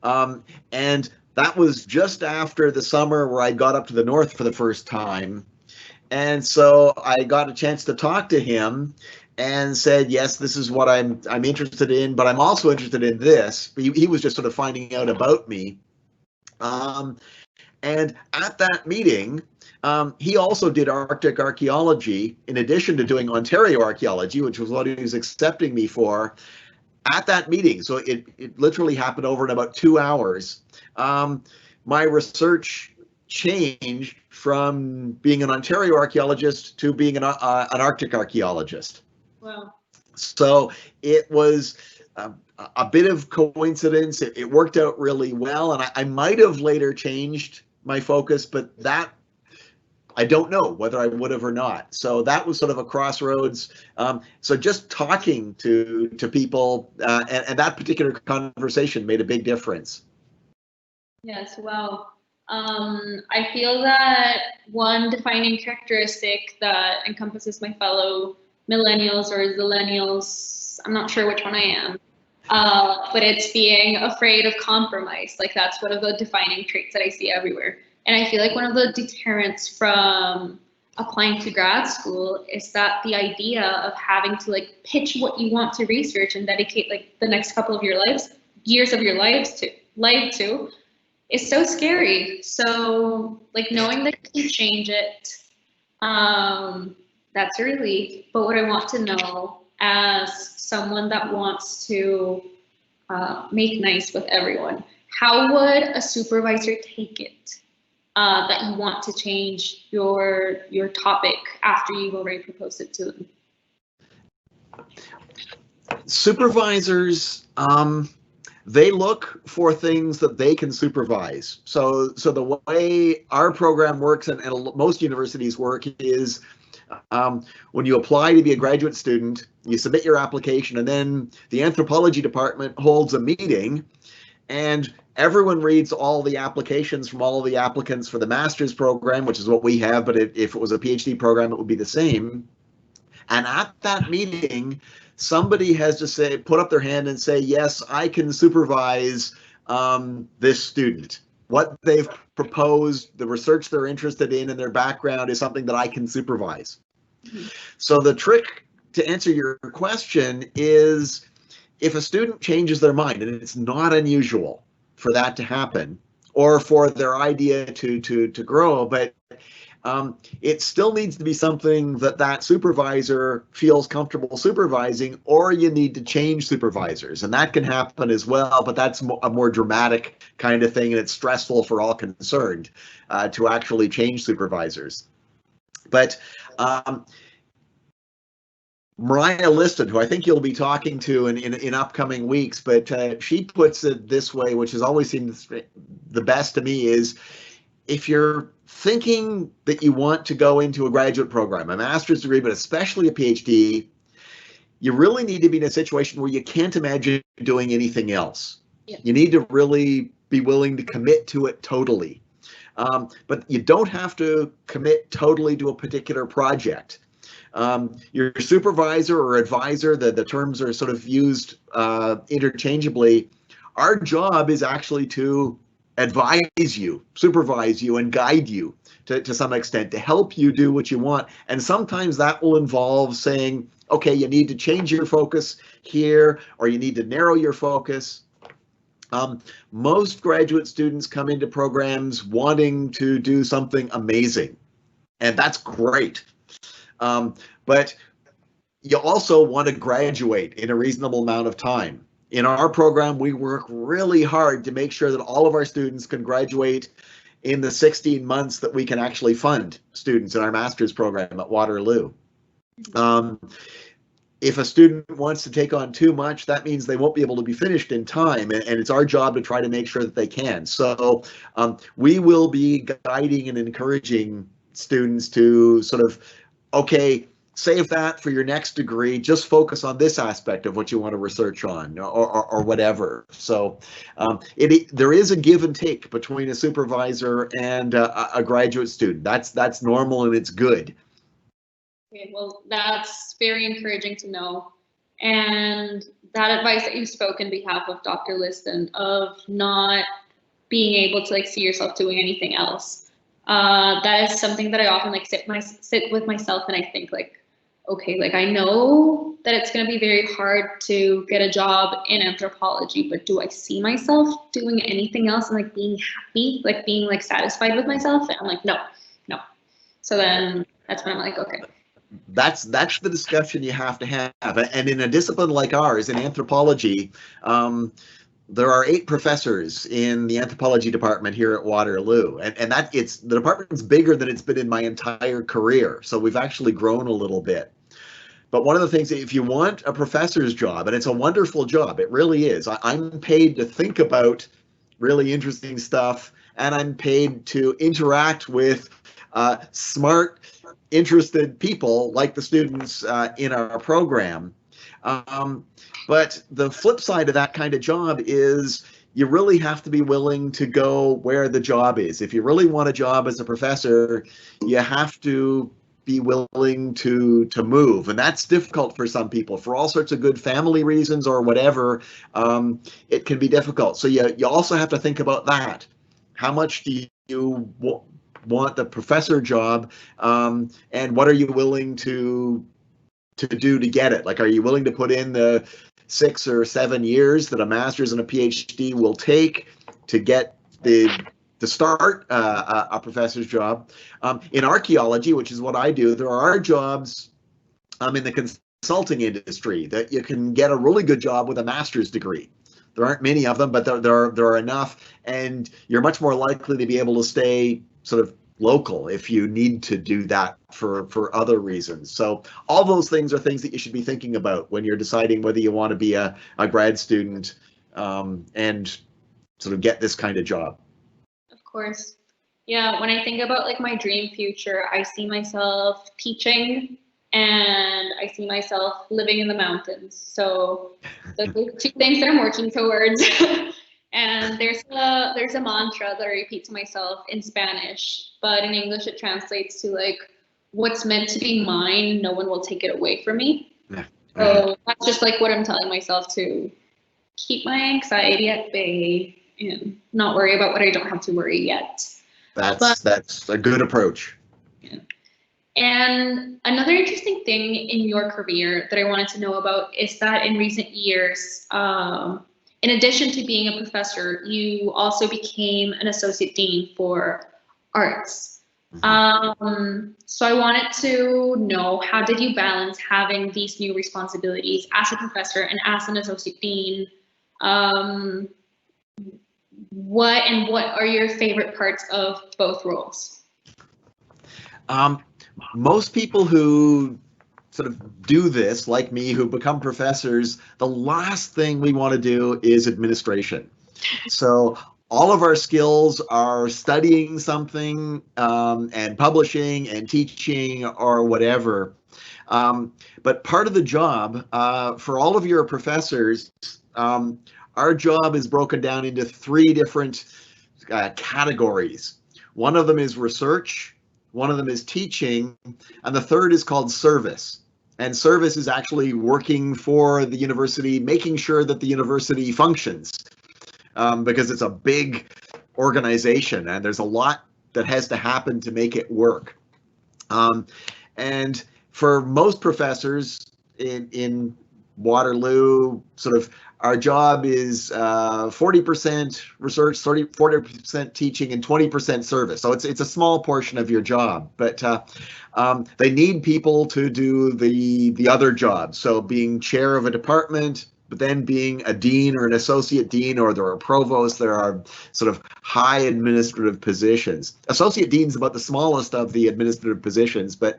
and that was just after the summer where I got up to the north for the first time. And so I got a chance to talk to him and said, yes, this is what I'm interested in, but I'm also interested in this. He was just sort of finding out about me. And at that meeting, he also did Arctic archaeology in addition to doing Ontario archaeology, which was what he was accepting me for at that meeting. So it literally happened over in about 2 hours. My research changed from being an Ontario archaeologist to being an Arctic archaeologist. Wow. So it was a bit of coincidence. It worked out really well, and I might have later changed my focus, but that I don't know whether I would have or not. So that was sort of a crossroads. So just talking to people and that particular conversation made a big difference. Yes, well, I feel that one defining characteristic that encompasses my fellow millennials or zillennials, I'm not sure which one I am, but it's being afraid of compromise. Like that's one of the defining traits that I see everywhere. And I feel like one of the deterrents from applying to grad school is that the idea of having to like pitch what you want to research and dedicate like the next couple of your years of your life to is so scary. So like knowing that you can change it, that's a relief. But what I want to know as someone that wants to make nice with everyone, how would a supervisor take it that you want to change your topic after you've already proposed it to them? Supervisors, they look for things that they can supervise. So the way our program works and most universities work is when you apply to be a graduate student, you submit your application, and then the anthropology department holds a meeting, and everyone reads all the applications from all the applicants for the master's program, which is what we have, but if it was a PhD program, it would be the same. And at that meeting, somebody has to say, put up their hand and say, yes, I can supervise this student. What they've proposed, the research they're interested in, and their background is something that I can supervise. Mm-hmm. So the trick to answer your question is, if a student changes their mind, and it's not unusual for that to happen, or for their idea to grow, but it still needs to be something that supervisor feels comfortable supervising, or you need to change supervisors, and that can happen as well, but that's a more dramatic kind of thing, and it's stressful for all concerned to actually change supervisors. But Mariah Liston, who I think you'll be talking to in upcoming weeks, but she puts it this way, which has always seemed the best to me, is if you're thinking that you want to go into a graduate program, a master's degree, but especially a PhD, you really need to be in a situation where you can't imagine doing anything else. Yeah. You need to really be willing to commit to it totally. But you don't have to commit totally to a particular project. Your supervisor or advisor, the terms are sort of used interchangeably. Our job is actually to advise you, supervise you, and guide you to some extent, to help you do what you want. And sometimes that will involve saying, okay, you need to change your focus here, or you need to narrow your focus. Most graduate students come into programs wanting to do something amazing, and that's great. But you also want to graduate in a reasonable amount of time. In our program, we work really hard to make sure that all of our students can graduate in the 16 months that we can actually fund students in our master's program at Waterloo. If a student wants to take on too much, that means they won't be able to be finished in time, and it's our job to try to make sure that they can. So we will be guiding and encouraging students to sort of, okay, save that for your next degree, just focus on this aspect of what you want to research on, or whatever. So there is a give and take between a supervisor and a graduate student. That's normal, and it's good. Okay, well, that's very encouraging to know. And that advice that you spoke in behalf of Dr. Liston of not being able to like see yourself doing anything else, that is something that I often like sit with myself and I think like, okay, like I know that it's going to be very hard to get a job in anthropology, but do I see myself doing anything else and like being happy, like being like satisfied with myself? And I'm like, no. So then that's when I'm like, okay. That's the discussion you have to have. And in a discipline like ours, in anthropology, there are 8 professors in the anthropology department here at Waterloo, and that the department's bigger than it's been in my entire career. So we've actually grown a little bit. But one of the things, if you want a professor's job, and it's a wonderful job, it really is. I'm paid to think about really interesting stuff, and I'm paid to interact with smart, interested people like the students in our program. But the flip side of that kind of job is you really have to be willing to go where the job is. If you really want a job as a professor, you have to be willing to move, and that's difficult for some people for all sorts of good family reasons or whatever. It can be difficult. So you also have to think about that. How much do you want the professor job, and what are you willing to do to get it? Like, are you willing to put in the 6 or 7 years that a master's and a PhD will take to get to start a professor's job? In archaeology, which is what I do, there are jobs in the consulting industry that you can get a really good job with a master's degree. There aren't many of them, but there are enough, and you're much more likely to be able to stay sort of local if you need to do that for other reasons. So all those things are things that you should be thinking about when you're deciding whether you want to be a grad student and sort of get this kind of job. Of course. Yeah, when I think about like my dream future, I see myself teaching and I see myself living in the mountains. So those are the 2 things that I'm working towards. And there's a mantra that I repeat to myself in Spanish, but in English it translates to like, what's meant to be mine, no one will take it away from me. Yeah. So that's just like what I'm telling myself, to keep my anxiety at bay and not worry about what I don't have to worry yet. That's a good approach. Yeah. And another interesting thing in your career that I wanted to know about is that in recent years, in addition to being a professor, you also became an associate dean for arts. Mm-hmm. So I wanted to know, how did you balance having these new responsibilities as a professor and as an associate dean? What are your favorite parts of both roles? Most people who sort of do this, like me, who become professors, the last thing we want to do is administration. So all of our skills are studying something and publishing and teaching or whatever. But part of the job for all of your professors, our job is broken down into 3 different categories. One of them is research, one of them is teaching, and the third is called service. And service is actually working for the university, making sure that the university functions, because it's a big organization and there's a lot that has to happen to make it work. And for most professors in Waterloo, sort of our job is 40% research, 40% teaching, and 20% service. So it's a small portion of your job, but they need people to do the other jobs. So being chair of a department, but then being a dean or an associate dean, or there are provosts, there are sort of high administrative positions. Associate dean's about the smallest of the administrative positions, but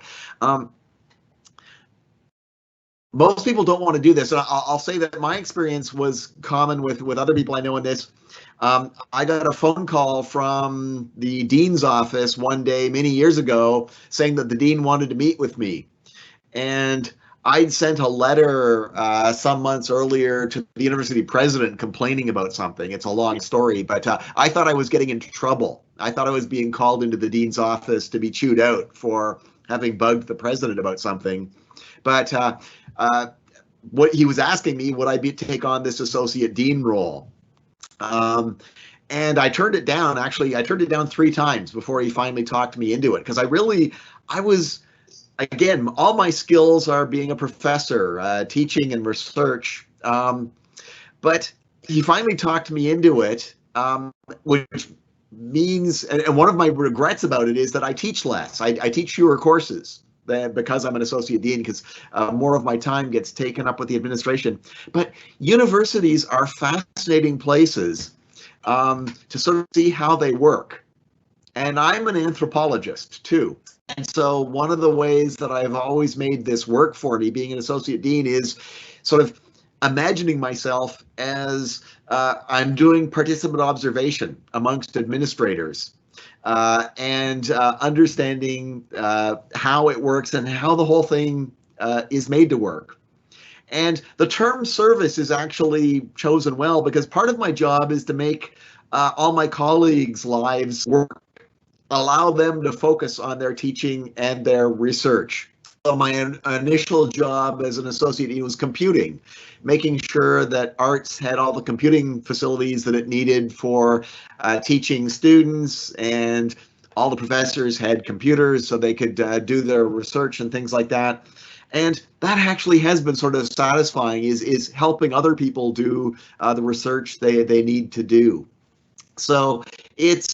most people don't want to do this. And I'll say that my experience was common with other people I know in this. I got a phone call from the dean's office one day many years ago saying that the dean wanted to meet with me. And I'd sent a letter some months earlier to the university president complaining about something. It's a long story, but I thought I was getting into trouble. I thought I was being called into the dean's office to be chewed out for having bugged the president about something. But what he was asking me, would I take on this associate dean role? And I turned it down. Actually, I turned it down 3 times before he finally talked me into it, because I was again, all my skills are being a professor, teaching and research. But he finally talked me into it, which means, and one of my regrets about it is that I teach less. I teach fewer courses because I'm an associate dean, because more of my time gets taken up with the administration. But universities are fascinating places to sort of see how they work. And I'm an anthropologist too. And so one of the ways that I've always made this work for me, being an associate dean, is sort of imagining myself as I'm doing participant observation amongst administrators and understanding how it works and how the whole thing is made to work. And the term service is actually chosen well, because part of my job is to make all my colleagues' lives work, allow them to focus on their teaching and their research. So my initial job as an associate dean was computing, making sure that arts had all the computing facilities that it needed for teaching students, and all the professors had computers so they could do their research and things like that. And that actually has been sort of satisfying, is helping other people do the research they need to do. So it's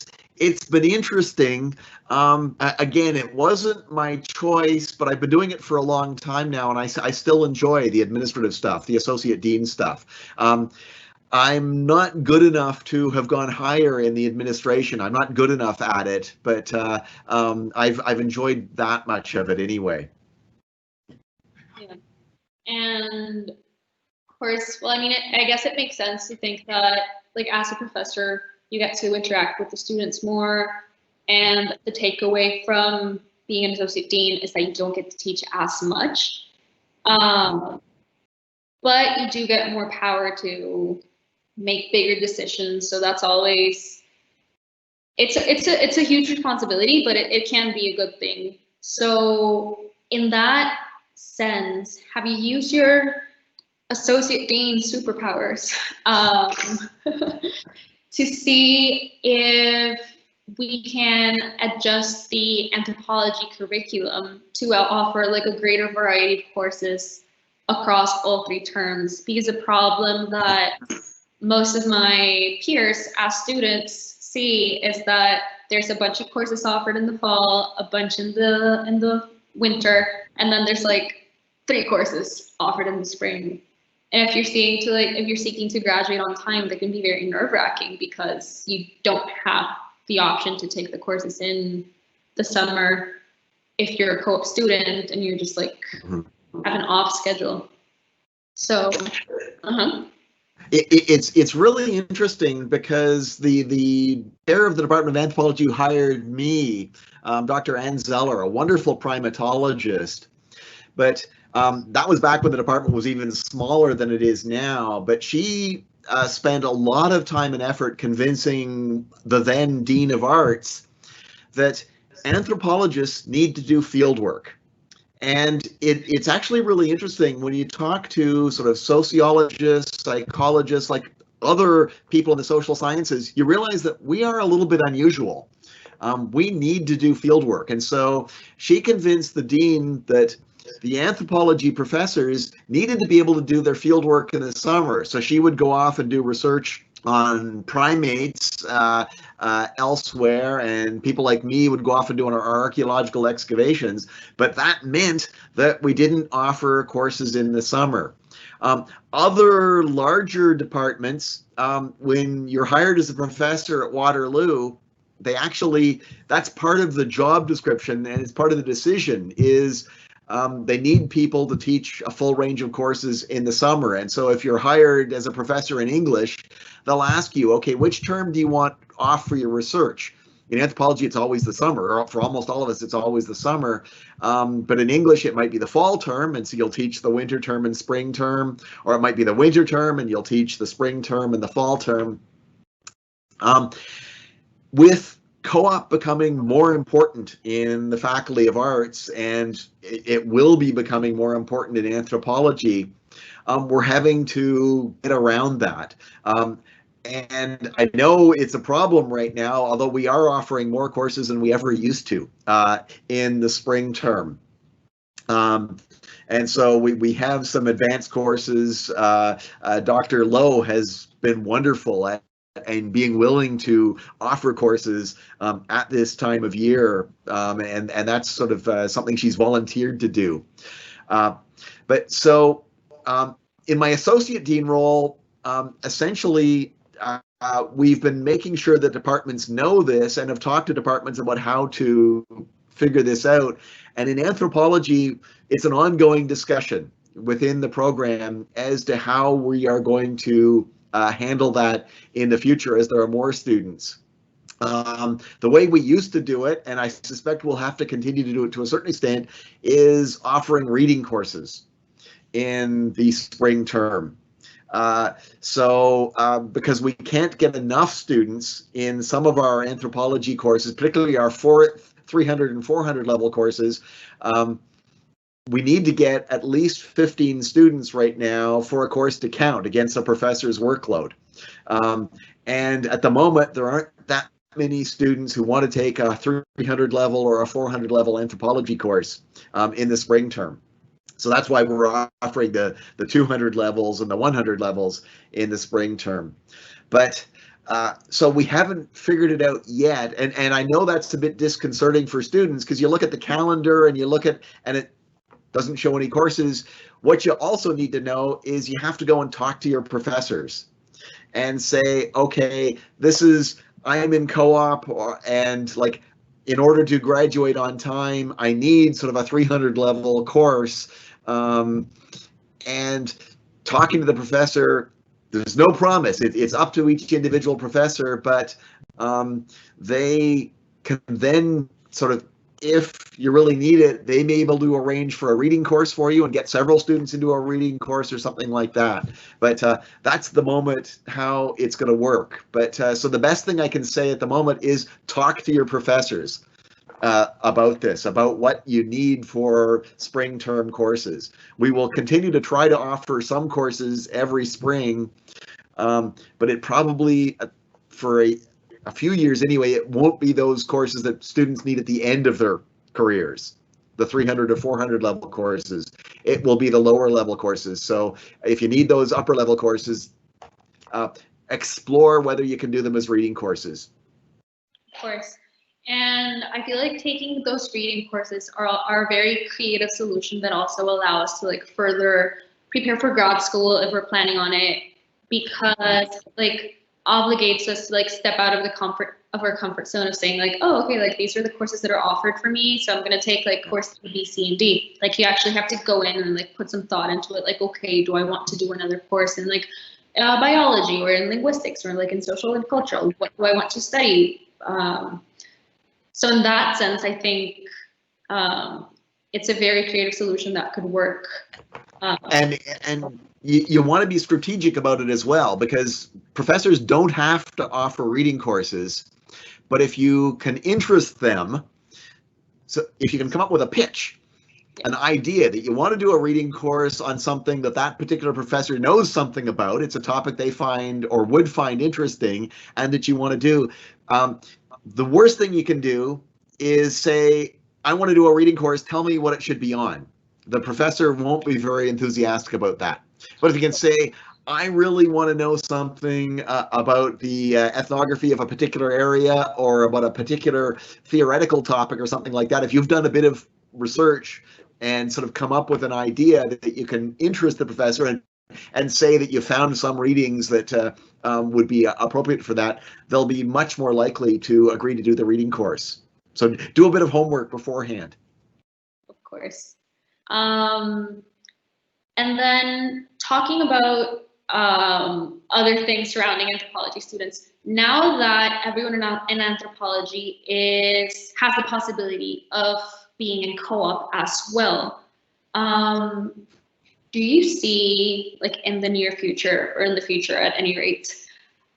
been interesting. Again, it wasn't my choice, but I've been doing it for a long time now, and I still enjoy the administrative stuff, the associate dean stuff. I'm not good enough to have gone higher in the administration. I'm not good enough at it, but I've enjoyed that much of it anyway. Yeah. And of course, well, I mean, I guess it makes sense to think that, like, as a professor, you get to interact with the students more, and the takeaway from being an associate dean is that you don't get to teach as much, but you do get more power to make bigger decisions. So that's always, it's a huge responsibility, but it can be a good thing. So in that sense, have you used your associate dean superpowers to see if we can adjust the anthropology curriculum to offer like a greater variety of courses across all 3 terms? Because a problem that most of my peers as students see is that there's a bunch of courses offered in the fall, a bunch in the winter, and then there's like 3 courses offered in the spring. And if you're seeking to graduate on time, that can be very nerve-wracking, because you don't have the option to take the courses in the summer if you're a co-op student and you're just like have an off schedule. So, It's really interesting, because the chair of the Department of Anthropology who hired me, Dr. Ann Zeller, a wonderful primatologist, but that was back when the department was even smaller than it is now. But she spent a lot of time and effort convincing the then Dean of Arts that anthropologists need to do field work. And it's actually really interesting when you talk to sort of sociologists, psychologists, like other people in the social sciences, you realize that we are a little bit unusual. We need to do field work. And so she convinced the dean that the anthropology professors needed to be able to do their field work in the summer. So she would go off and do research on primates elsewhere, and people like me would go off and do our archaeological excavations. But that meant that we didn't offer courses in the summer. Other larger departments, when you're hired as a professor at Waterloo, that's part of the job description, and it's part of the decision, is they need people to teach a full range of courses in the summer. And so if you're hired as a professor in English, they'll ask you, okay, which term do you want off for your research? In anthropology, it's always the summer, or for almost all of us, it's always the summer. But in English, it might be the fall term, and so you'll teach the winter term and spring term, or it might be the winter term, and you'll teach the spring term and the fall term. With co-op becoming more important in the Faculty of Arts, and it will be becoming more important in anthropology, we're having to get around that. And I know it's a problem right now, although we are offering more courses than we ever used to in the spring term. And so we have some advanced courses. Dr. Lowe has been wonderful at and being willing to offer courses at this time of year, and that's sort of something she's volunteered to do. But so in my associate dean role, essentially we've been making sure that departments know this and have talked to departments about how to figure this out. And in anthropology, it's an ongoing discussion within the program as to how we are going to handle that in the future as there are more students. The way we used to do it, and I suspect we'll have to continue to do it to a certain extent, is offering reading courses in the spring term. Because we can't get enough students in some of our anthropology courses, particularly our 300 and 400 level courses, we need to get at least 15 students right now for a course to count against a professor's workload. And at the moment, there aren't that many students who want to take a 300 level or a 400 level anthropology course in the spring term. So that's why we're offering the 200 levels and the 100 levels in the spring term. But so we haven't figured it out yet. And I know that's a bit disconcerting for students because you look at the calendar and you look at, and it doesn't show any courses. What you also need to know is you have to go and talk to your professors and say, okay, I'm in co-op, and like, in order to graduate on time, I need sort of a 300 level course. And talking to the professor, there's no promise. It's up to each individual professor, but they can then sort of, if you really need it, they may be able to arrange for a reading course for you and get several students into a reading course or something like that. But that's the moment how it's going to work. But so the best thing I can say at the moment is talk to your professors about this, about what you need for spring term courses. We will continue to try to offer some courses every spring, but it probably, for a few years anyway, it won't be those courses that students need at the end of their careers, the 300 or 400 level courses. It will be the lower level courses. So if you need those upper level courses, explore whether you can do them as reading courses. Of course. And I feel like taking those reading courses are a very creative solution that also allow us to like further prepare for grad school if we're planning on it, because like obligates us to like step out of our comfort zone of saying like, oh, okay, like these are the courses that are offered for me, so I'm going to take like course B, C, and D. Like you actually have to go in and like put some thought into it. Like, okay, do I want to do another course in like biology or in linguistics or like in social and cultural? What do I want to study? So in that sense, I think it's a very creative solution that could work. And you want to be strategic about it as well, because professors don't have to offer reading courses, but if you can interest them, so if you can come up with a pitch, an idea that you want to do a reading course on something that particular professor knows something about, it's a topic they find or would find interesting, and that you want to do, the worst thing you can do is say, I want to do a reading course, tell me what it should be on. The professor won't be very enthusiastic about that. But if you can say, I really want to know something about the ethnography of a particular area or about a particular theoretical topic or something like that, if you've done a bit of research and sort of come up with an idea that you can interest the professor and say that you found some readings that would be appropriate for that, they'll be much more likely to agree to do the reading course. So do a bit of homework beforehand. Of course. And then talking about other things surrounding anthropology students, now that everyone in anthropology has the possibility of being in co-op as well, do you see, like in the near future or in the future at any rate,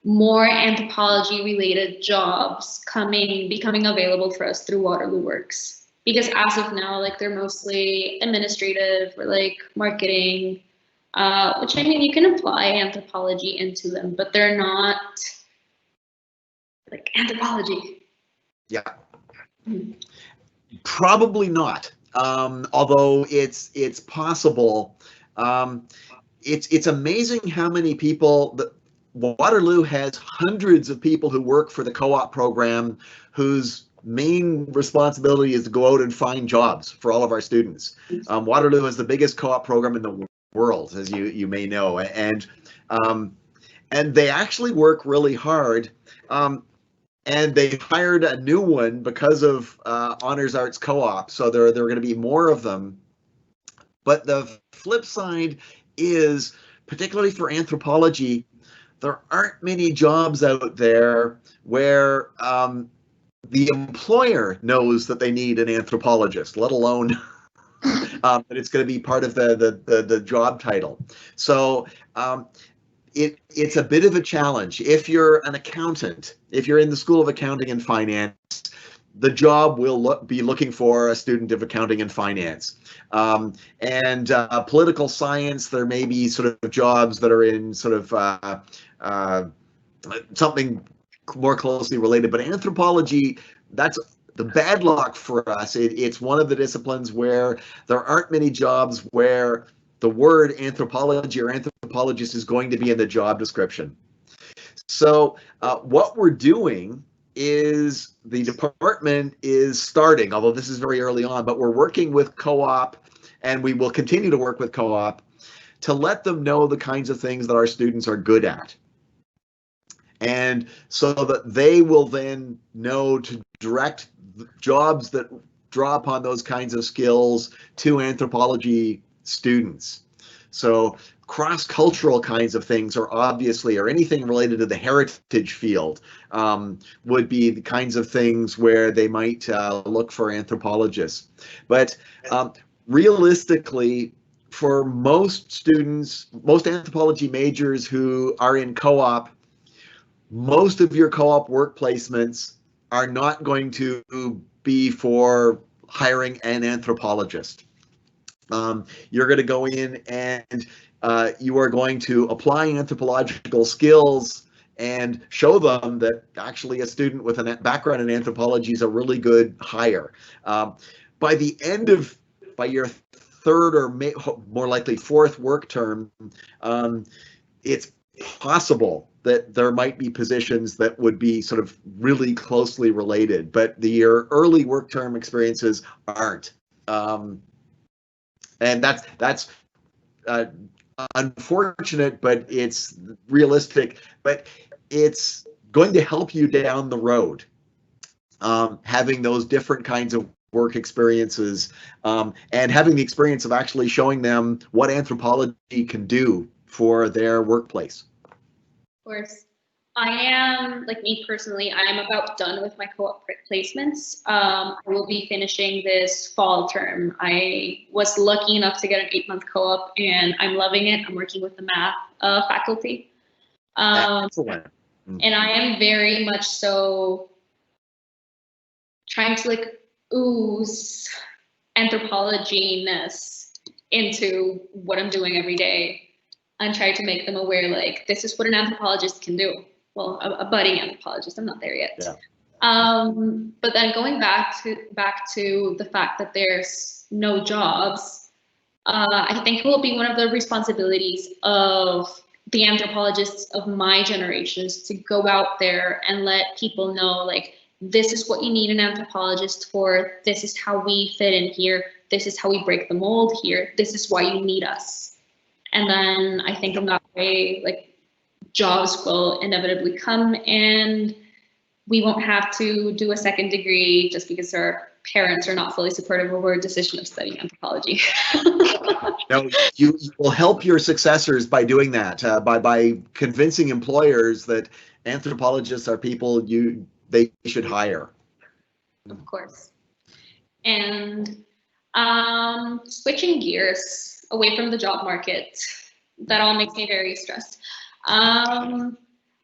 more anthropology related jobs becoming available for us through Waterloo Works? Because as of now, like they're mostly administrative or like marketing, which I mean, you can apply anthropology into them, but they're not like anthropology. Yeah. Probably not. although it's possible. It's amazing how many people Waterloo has hundreds of people who work for the co-op program whose main responsibility is to go out and find jobs for all of our students. Waterloo is the biggest co-op program in the world, as you may know, and they actually work really hard. And they hired a new one because of Honors Arts Co-op, so there are going to be more of them. But the flip side is, particularly for anthropology, there aren't many jobs out there where the employer knows that they need an anthropologist, let alone that it's going to be part of the job title. So it's a bit of a challenge. If you're an accountant, if you're in the School of Accounting and Finance, the job will be looking for a student of accounting and finance. And political science, there may be sort of jobs that are in sort of something more closely related. But anthropology, that's the bad luck for us. It's one of the disciplines where there aren't many jobs where the word anthropology or anthropologist is going to be in the job description. So what we're doing is the department is starting, although this is very early on, but we're working with co-op, and we will continue to work with co-op to let them know the kinds of things that our students are good at. And so that they will then know to direct jobs that draw upon those kinds of skills to anthropology students. So cross-cultural kinds of things are obviously, or anything related to the heritage field would be the kinds of things where they might look for anthropologists. But realistically, for most students, most anthropology majors who are in co-op, most of your co-op work placements are not going to be for hiring an anthropologist. You're going to go in and you are going to apply anthropological skills and show them that actually a student with a background in anthropology is a really good hire. By your third or more likely fourth work term, it's possible that there might be positions that would be sort of really closely related, but your early work term experiences aren't. And that's unfortunate, but it's realistic. But it's going to help you down the road, having those different kinds of work experiences, and having the experience of actually showing them what anthropology can do for their workplace. Of course. I am, like me personally, I'm about done with my co-op placements. I will be finishing this fall term. I was lucky enough to get an 8-month co-op, and I'm loving it. I'm working with the math faculty. Excellent. And I am very much so trying to like ooze anthropology-ness into what I'm doing every day, and try to make them aware, like, this is what an anthropologist can do. Well, a budding anthropologist, I'm not there yet. Yeah. But then going back to the fact that there's no jobs, I think it will be one of the responsibilities of the anthropologists of my generations to go out there and let people know, like, this is what you need an anthropologist for. This is how we fit in here. This is how we break the mold here. This is why you need us. And then I think in that way, like, jobs will inevitably come, and we won't have to do a second degree just because our parents are not fully supportive of our decision of studying anthropology. No, you will help your successors by doing that, by convincing employers that anthropologists are people they should hire. Of course. And switching gears away from the job market, that all makes me very stressed. I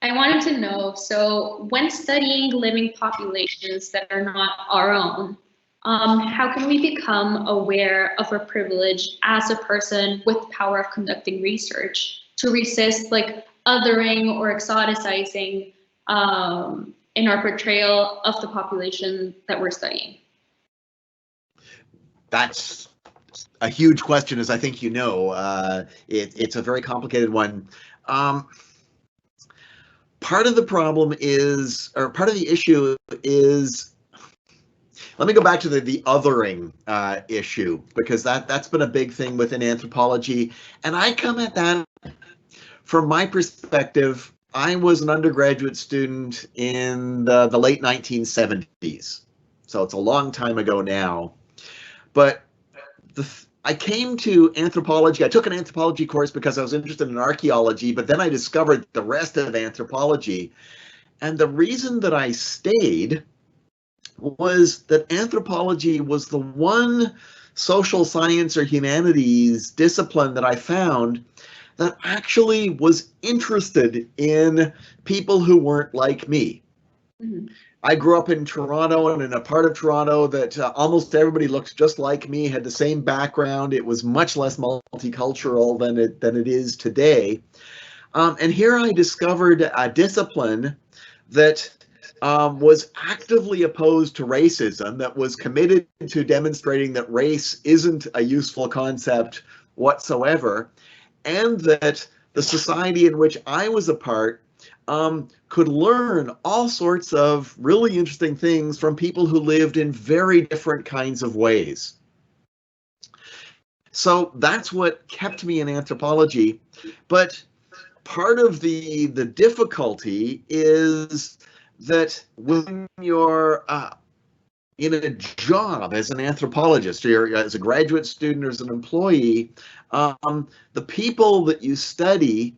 wanted to know, so when studying living populations that are not our own, how can we become aware of our privilege as a person with the power of conducting research to resist like othering or exoticizing in our portrayal of the population that we're studying? That's a huge question, as I think you know. It's a very complicated one. Part of the problem is, or part of the issue is, let me go back to the othering issue, because that's been a big thing within anthropology. And I come at that from my perspective. I was an undergraduate student in the late 1970s. So it's a long time ago now. But I came to anthropology. I took an anthropology course because I was interested in archaeology, but then I discovered the rest of anthropology. And the reason that I stayed was that anthropology was the one social science or humanities discipline that I found that actually was interested in people who weren't like me. Mm-hmm. I grew up in Toronto, and in a part of Toronto that almost everybody looked just like me, had the same background. It was much less multicultural than it is today. And here I discovered a discipline that was actively opposed to racism, that was committed to demonstrating that race isn't a useful concept whatsoever, and that the society in which I was a part could learn all sorts of really interesting things from people who lived in very different kinds of ways. So that's what kept me in anthropology. But part of the difficulty is that when you're in a job as an anthropologist, or as a graduate student, or as an employee, the people that you study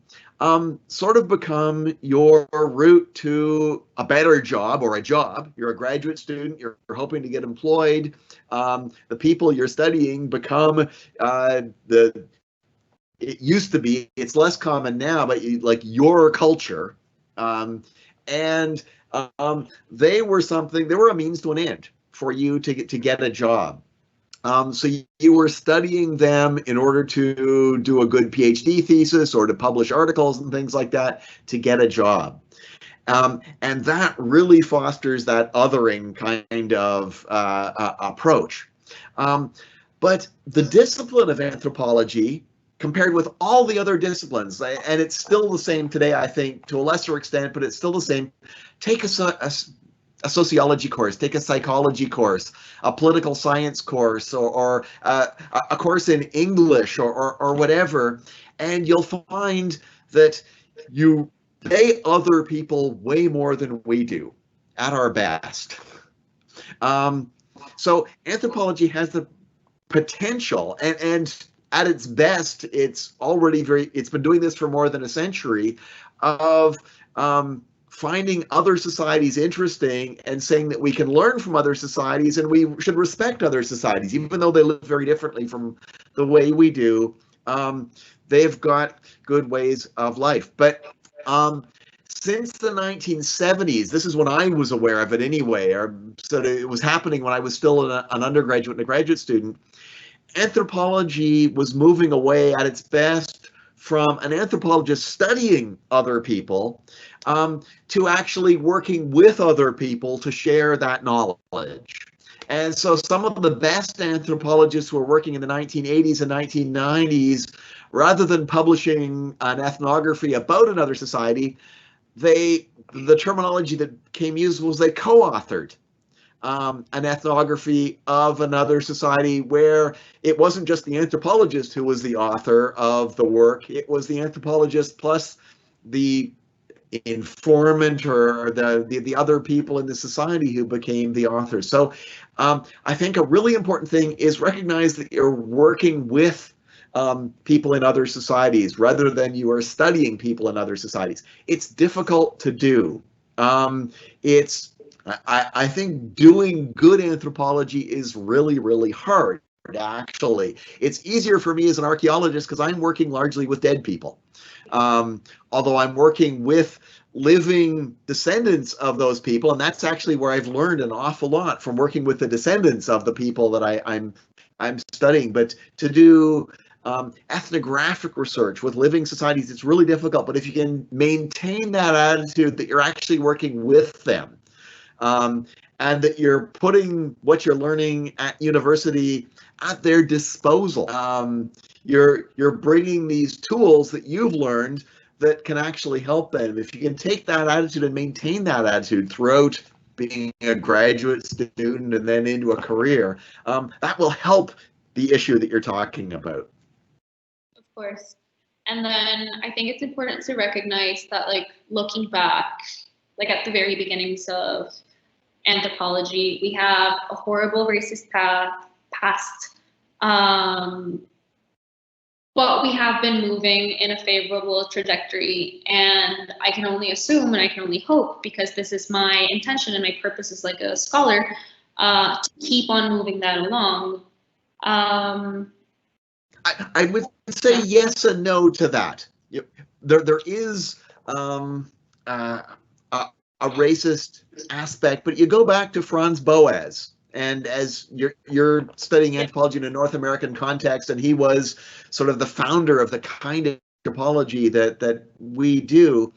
sort of become your route to a better job, or a job. You're a graduate student, you're hoping to get employed. The people you're studying become it used to be, it's less common now, but like your culture. And they were a means to an end for you to get a job. So you were studying them in order to do a good PhD thesis or to publish articles and things like that to get a job. And that really fosters that othering kind of approach. But the discipline of anthropology, compared with all the other disciplines, and it's still the same today, I think, to a lesser extent, but it's still the same. Take a sociology course, take a psychology course, a political science course, or a course in English, or whatever, and you'll find that you pay other people way more than we do at our best. So anthropology has the potential, and at its best, it's been doing this for more than a century, of finding other societies interesting and saying that we can learn from other societies and we should respect other societies, even though they live very differently from the way we do. They've got good ways of life. But since the 1970s, this is when I was aware of it anyway, so it was happening when I was still an undergraduate and a graduate student, anthropology was moving away at its best from an anthropologist studying other people to actually working with other people to share that knowledge. And so some of the best anthropologists who were working in the 1980s and 1990s, rather than publishing an ethnography about another society, the terminology that became used was they co-authored an ethnography of another society, where it wasn't just the anthropologist who was the author of the work, it was the anthropologist plus the informant or the other people in the society who became the authors. So I think a really important thing is recognize that you're working with people in other societies rather than you are studying people in other societies. It's difficult to do. I think doing good anthropology is really, really hard, actually. It's easier for me as an archaeologist because I'm working largely with dead people. Although I'm working with living descendants of those people, and that's actually where I've learned an awful lot, from working with the descendants of the people that I'm studying. But to do ethnographic research with living societies, it's really difficult. But if you can maintain that attitude that you're actually working with them, and that you're putting what you're learning at university at their disposal. You're bringing these tools that you've learned that can actually help them. If you can take that attitude and maintain that attitude throughout being a graduate student and then into a career, that will help the issue that you're talking about. Of course. And then I think it's important to recognize that, like, looking back, like at the very beginnings of anthropology, we have a horrible racist past, but we have been moving in a favorable trajectory, and I can only assume and I can only hope, because this is my intention and my purpose as like a scholar, to keep on moving that along. I would say yes and no to that. There is a racist aspect, but you go back to Franz Boas, and as you're studying anthropology in a North American context, and he was sort of the founder of the kind of anthropology that we do.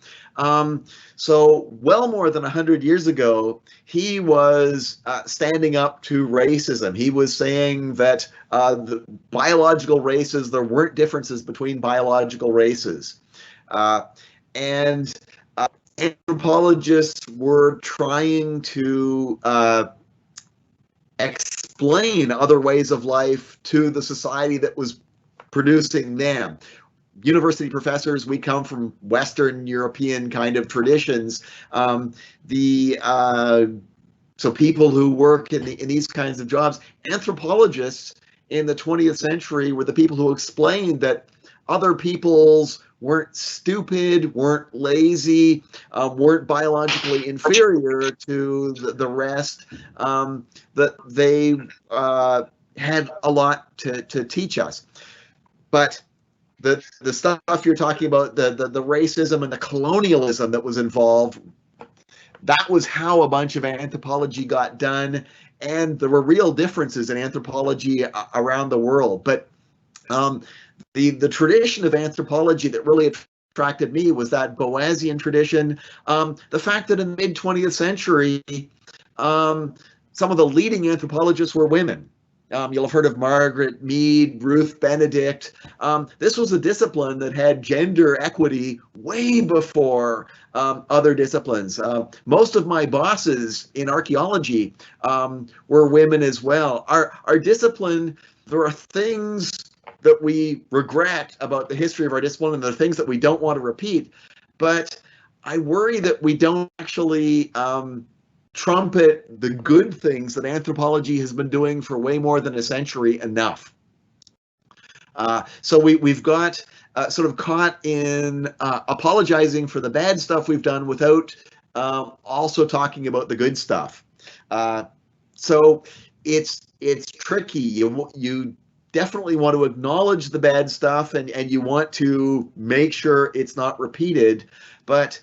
So well more than 100 years ago, he was standing up to racism. He was saying that the biological races, there weren't differences between biological races. And anthropologists were trying to explain other ways of life to the society that was producing them. University professors, we come from Western European kind of traditions. So people who work in these kinds of jobs, anthropologists in the 20th century were the people who explained that other peoples weren't stupid, weren't lazy, weren't biologically inferior to the rest, that they had a lot to teach us. But the stuff you're talking about, the racism and the colonialism that was involved, that was how a bunch of anthropology got done, and there were real differences in anthropology around the world. But the tradition of anthropology that really attracted me was that Boasian tradition. The fact that in the mid-20th century, some of the leading anthropologists were women. You'll have heard of Margaret Mead, Ruth Benedict. This was a discipline that had gender equity way before other disciplines. Most of my bosses in archaeology were women as well. Our discipline, there are things that we regret about the history of our discipline and the things that we don't want to repeat, but I worry that we don't actually trumpet the good things that anthropology has been doing for way more than a century enough. So we've got sort of caught in apologizing for the bad stuff we've done without also talking about the good stuff. So it's tricky. You definitely want to acknowledge the bad stuff, and you want to make sure it's not repeated, but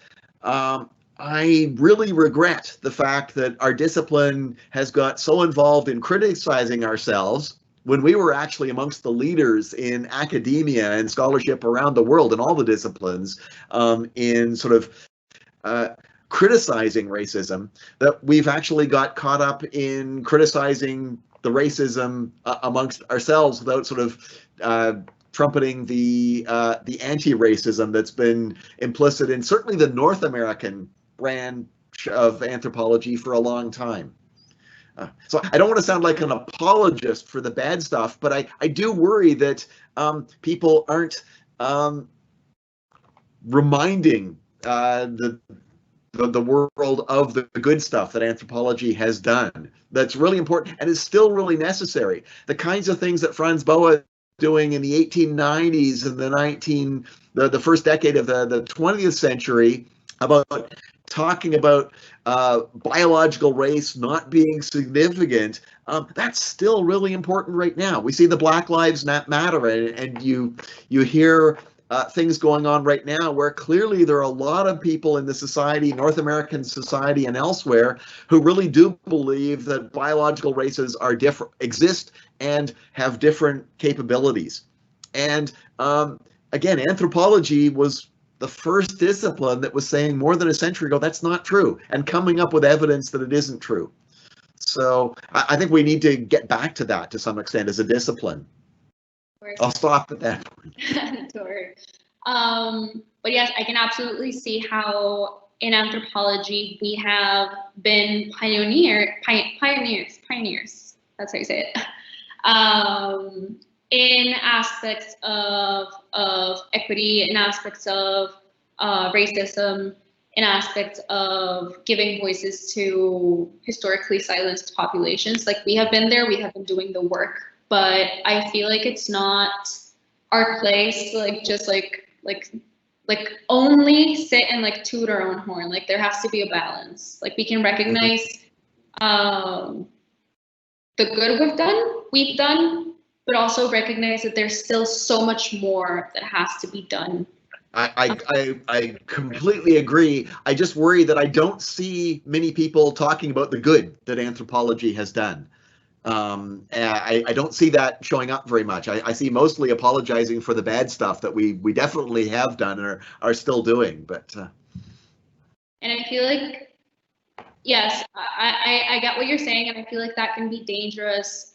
I really regret the fact that our discipline has got so involved in criticizing ourselves when we were actually amongst the leaders in academia and scholarship around the world in all the disciplines, in sort of criticizing racism, that we've actually got caught up in criticizing the racism amongst ourselves without sort of trumpeting the anti-racism that's been implicit in certainly the North American branch of anthropology for a long time. So I don't want to sound like an apologist for the bad stuff, but I do worry that people aren't reminding the world of the good stuff that anthropology has done. That's really important and is still really necessary. The kinds of things that Franz Boas doing in the 1890s and the first decade of the 20th century about talking about biological race not being significant, that's still really important right now. We see the Black Lives Matter, and you hear things going on right now where clearly there are a lot of people in the society, North American society and elsewhere, who really do believe that biological races are different, exist and have different capabilities. And again, anthropology was the first discipline that was saying more than a century ago, that's not true, and coming up with evidence that it isn't true. So I think we need to get back to that to some extent as a discipline. I'll stop at that point. Sure. But yes, I can absolutely see how in anthropology we have been pioneers. That's how you say it. In aspects of equity, in aspects of racism, in aspects of giving voices to historically silenced populations. Like, we have been there, we have been doing the work, but I feel like it's not our place to like only sit and like toot our own horn. Like, there has to be a balance. Like, we can recognize the good we've done, but also recognize that there's still so much more that has to be done. I completely agree. I just worry that I don't see many people talking about the good that anthropology has done. I don't see that showing up very much. I see mostly apologizing for the bad stuff that we definitely have done and are still doing. But and I feel like, yes, I get what you're saying, and I feel like that can be dangerous,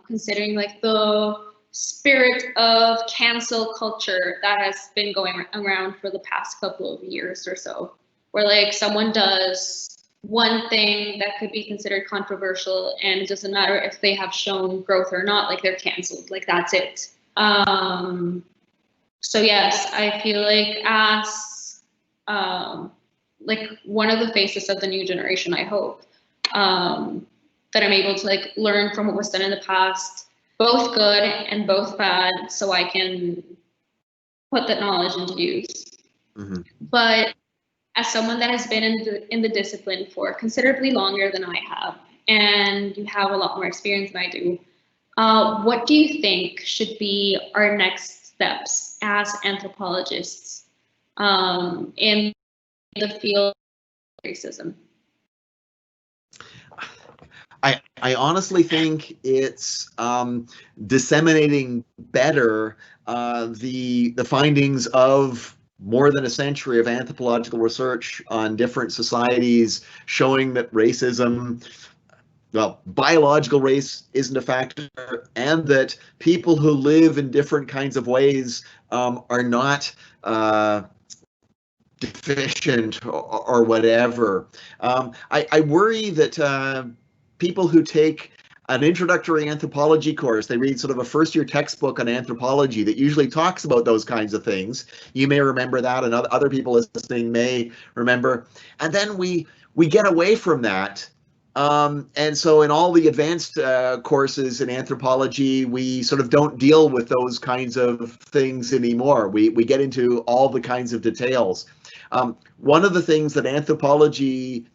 considering like the spirit of cancel culture that has been going around for the past couple of years or so, where like someone does one thing that could be considered controversial, and it doesn't matter if they have shown growth or not, like they're canceled, like that's it. So yes, I feel like as like one of the faces of the new generation, I hope that I'm able to like learn from what was done in the past, both good and both bad, so I can put that knowledge into use. But as someone that has been in the discipline for considerably longer than I have, and you have a lot more experience than I do, what do you think should be our next steps as anthropologists in the field of racism? I honestly think it's disseminating better the findings of more than a century of anthropological research on different societies, showing that racism, well, biological race isn't a factor, and that people who live in different kinds of ways are not deficient or whatever. I worry that people who take an introductory anthropology course, they read sort of a first-year textbook on anthropology that usually talks about those kinds of things. You may remember that, and other people listening may remember. And then we get away from that. And so in all the advanced courses in anthropology, we sort of don't deal with those kinds of things anymore. We get into all the kinds of details. One of the things that anthropology,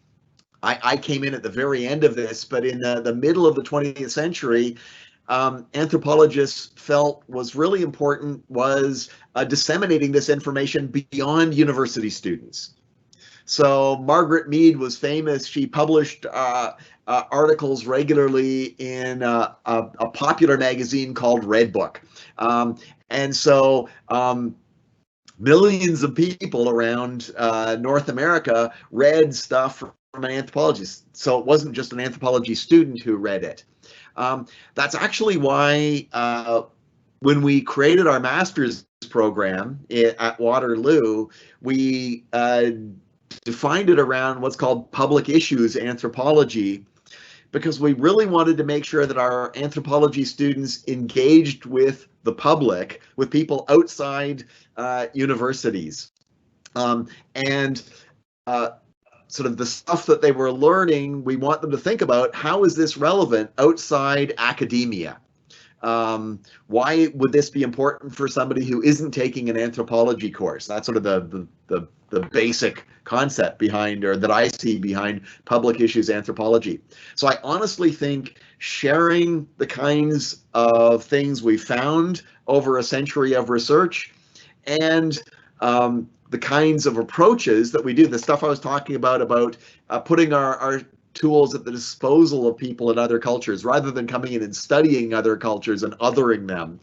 I came in at the very end of this, but in the middle of the 20th century, anthropologists felt was really important was disseminating this information beyond university students. So Margaret Mead was famous. She published articles regularly in a popular magazine called Red Book. And so millions of people around North America read stuff from an anthropologist. So it wasn't just an anthropology student who read it. That's actually why when we created our master's program at Waterloo, we defined it around what's called public issues anthropology, because we really wanted to make sure that our anthropology students engaged with the public, with people outside universities. And sort of the stuff that they were learning, we want them to think about, how is this relevant outside academia? Why would this be important for somebody who isn't taking an anthropology course? That's sort of the basic concept behind, or that I see behind, public issues anthropology. So I honestly think sharing the kinds of things we found over a century of research, and the kinds of approaches that we do, the stuff I was talking about putting our tools at the disposal of people in other cultures, rather than coming in and studying other cultures and othering them.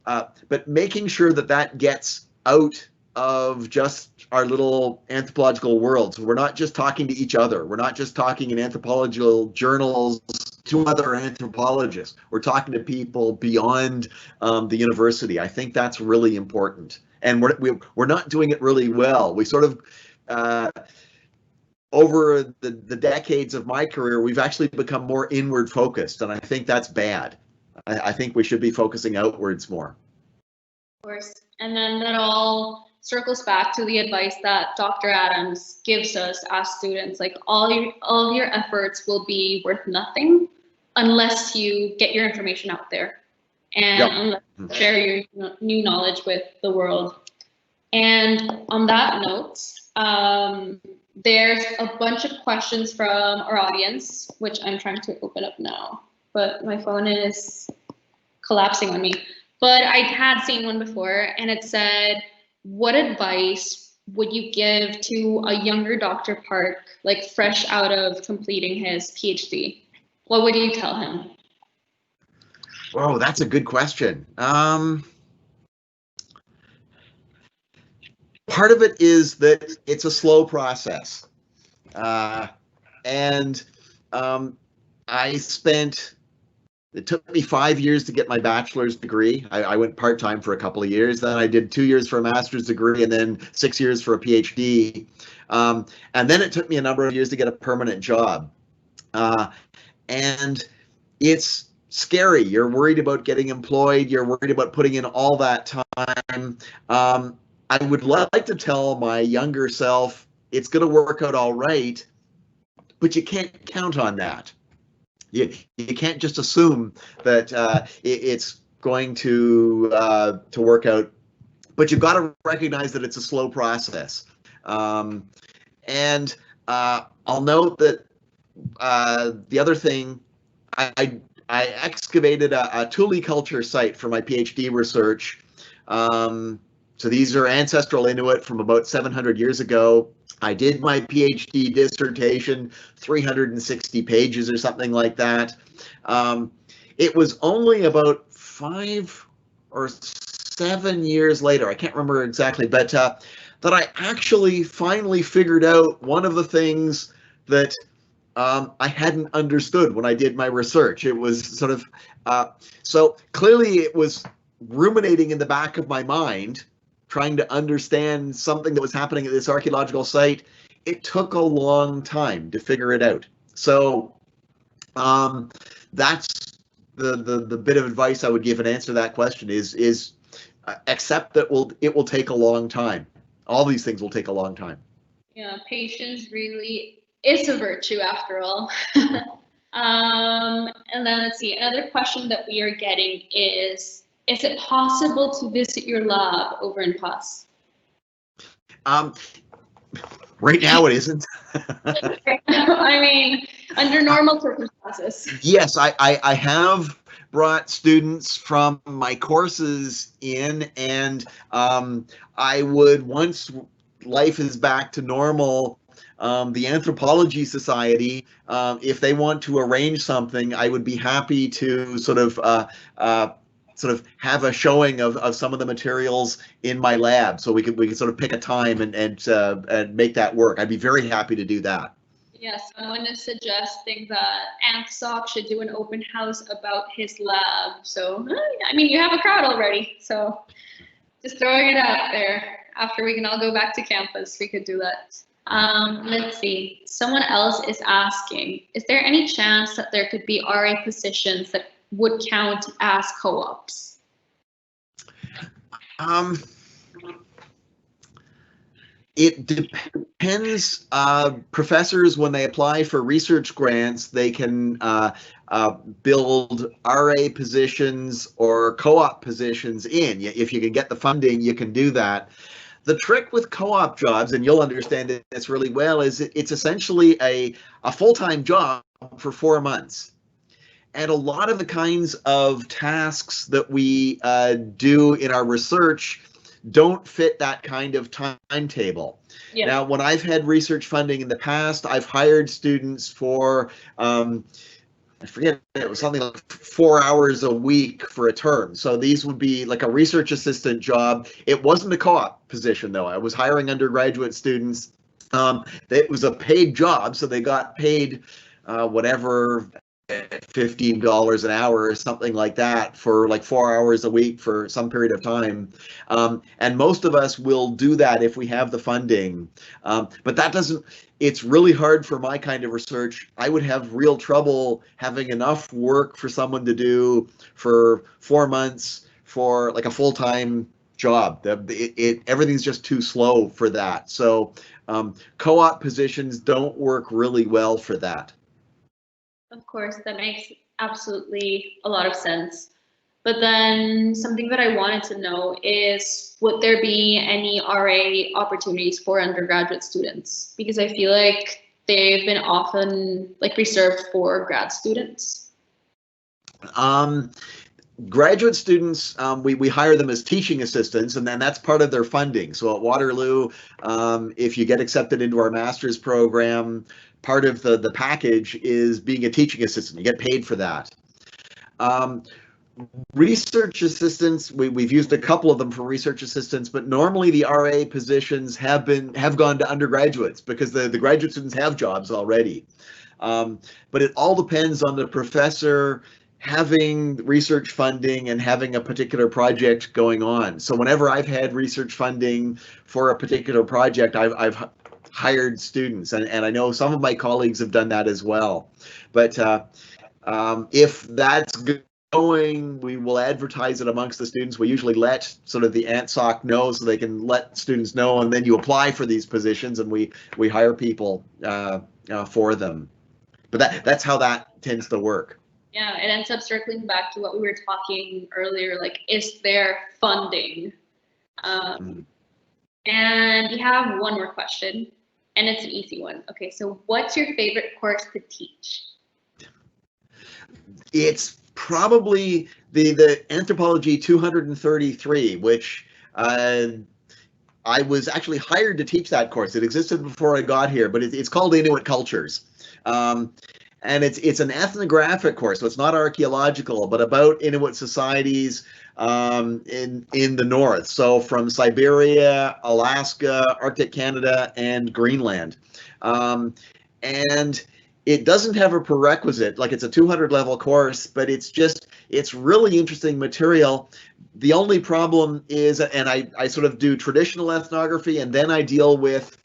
But making sure that gets out of just our little anthropological worlds. We're not just talking to each other. We're not just talking in anthropological journals to other anthropologists. We're talking to people beyond the university. I think that's really important. And we're not doing it really well. We sort of, over the decades of my career, we've actually become more inward focused, and I think that's bad. I think we should be focusing outwards more. Of course. And then that all circles back to the advice that Dr. Adams gives us as students, like all of your efforts will be worth nothing unless you get your information out there and unless you share your new knowledge with the world. And on that note, there's a bunch of questions from our audience, which I'm trying to open up now, but my phone is collapsing on me. But I had seen one before, and it said, what advice would you give to a younger Dr. Park, like fresh out of completing his PhD? What would you tell him? Whoa, that's a good question. Part of it is that it's a slow process. It took me 5 years to get my bachelor's degree. I went part-time for a couple of years. Then I did 2 years for a master's degree and then 6 years for a PhD. And then it took me a number of years to get a permanent job. And it's scary. You're worried about getting employed. You're worried about putting in all that time. I would like to tell my younger self, it's going to work out all right, but you can't count on that. You can't just assume that it's going to work out, but you've got to recognize that it's a slow process. And I'll note that the other thing, I excavated a Thule culture site for my PhD research. So these are ancestral Inuit from about 700 years ago. I did my PhD dissertation, 360 pages or something like that. It was only about 5 or 7 years later, I can't remember exactly, but that I actually finally figured out one of the things that I hadn't understood when I did my research. It was sort of, so clearly it was ruminating in the back of my mind, trying to understand something that was happening at this archaeological site. It took a long time to figure it out. So that's the bit of advice I would give in answer to that question is accept that it will take a long time. All these things will take a long time. Yeah, patience really is a virtue after all. And then let's see, another question that we are getting is it possible to visit your lab over in PUS? Right now it isn't. I mean, under normal circumstances. Yes, I have brought students from my courses in, and I would, once life is back to normal, the Anthropology Society, if they want to arrange something, I would be happy to sort of have a showing of some of the materials in my lab, so we could sort of pick a time and make that work. I'd be very happy to do that. Yes, someone is suggesting that AnthSoc should do an open house about his lab. So, I mean, you have a crowd already, so just throwing it out there. After we can all go back to campus, we could do that. Let's see. Someone else is asking, is there any chance that there could be RA positions that would count as co-ops? It depends. Professors, when they apply for research grants, they can build RA positions or co-op positions in. If you can get the funding, you can do that. The trick with co-op jobs, and you'll understand this really well, is it's essentially a full-time job for 4 months. And a lot of the kinds of tasks that we do in our research don't fit that kind of timetable. Yeah. Now, when I've had research funding in the past, I've hired students for I forget, it was something like 4 hours a week for a term. So these would be like a research assistant job. It wasn't a co-op position though. I was hiring undergraduate students. It was a paid job, so they got paid whatever, $15 an hour or something like that for like 4 hours a week for some period of time. And most of us will do that if we have the funding. But that doesn't, it's really hard for my kind of research. I would have real trouble having enough work for someone to do for 4 months for like a full-time job. Everything's just too slow for that. So co-op positions don't work really well for that. Of course, that makes absolutely a lot of sense. But then something that I wanted to know is, would there be any RA opportunities for undergraduate students? Because I feel like they've been often like reserved for grad students. Graduate students, we hire them as teaching assistants, and then that's part of their funding. So at Waterloo, if you get accepted into our master's program, part of the package is being a teaching assistant. You get paid for that. Research assistants, we've used a couple of them for research assistants, but normally the RA positions have gone to undergraduates because the graduate students have jobs already. But it all depends on the professor having research funding and having a particular project going on. So whenever I've had research funding for a particular project, I've hired students, and I know some of my colleagues have done that as well. But if that's going, we will advertise it amongst the students. We usually let sort of the AntSoc know so they can let students know, and then you apply for these positions and we hire people for them. But that's how that tends to work. Yeah, it ends up circling back to what we were talking earlier, like, is there funding? And we have one more question, and it's an easy one. Okay, so what's your favorite course to teach? It's probably the Anthropology 233, which I was actually hired to teach that course. It existed before I got here, but it's called Inuit Cultures. And it's an ethnographic course, so it's not archaeological, but about Inuit societies in the north. So from Siberia, Alaska, Arctic Canada, and Greenland. And it doesn't have a prerequisite, like it's a 200 level course, but it's really interesting material. The only problem is, and I sort of do traditional ethnography, and then I deal with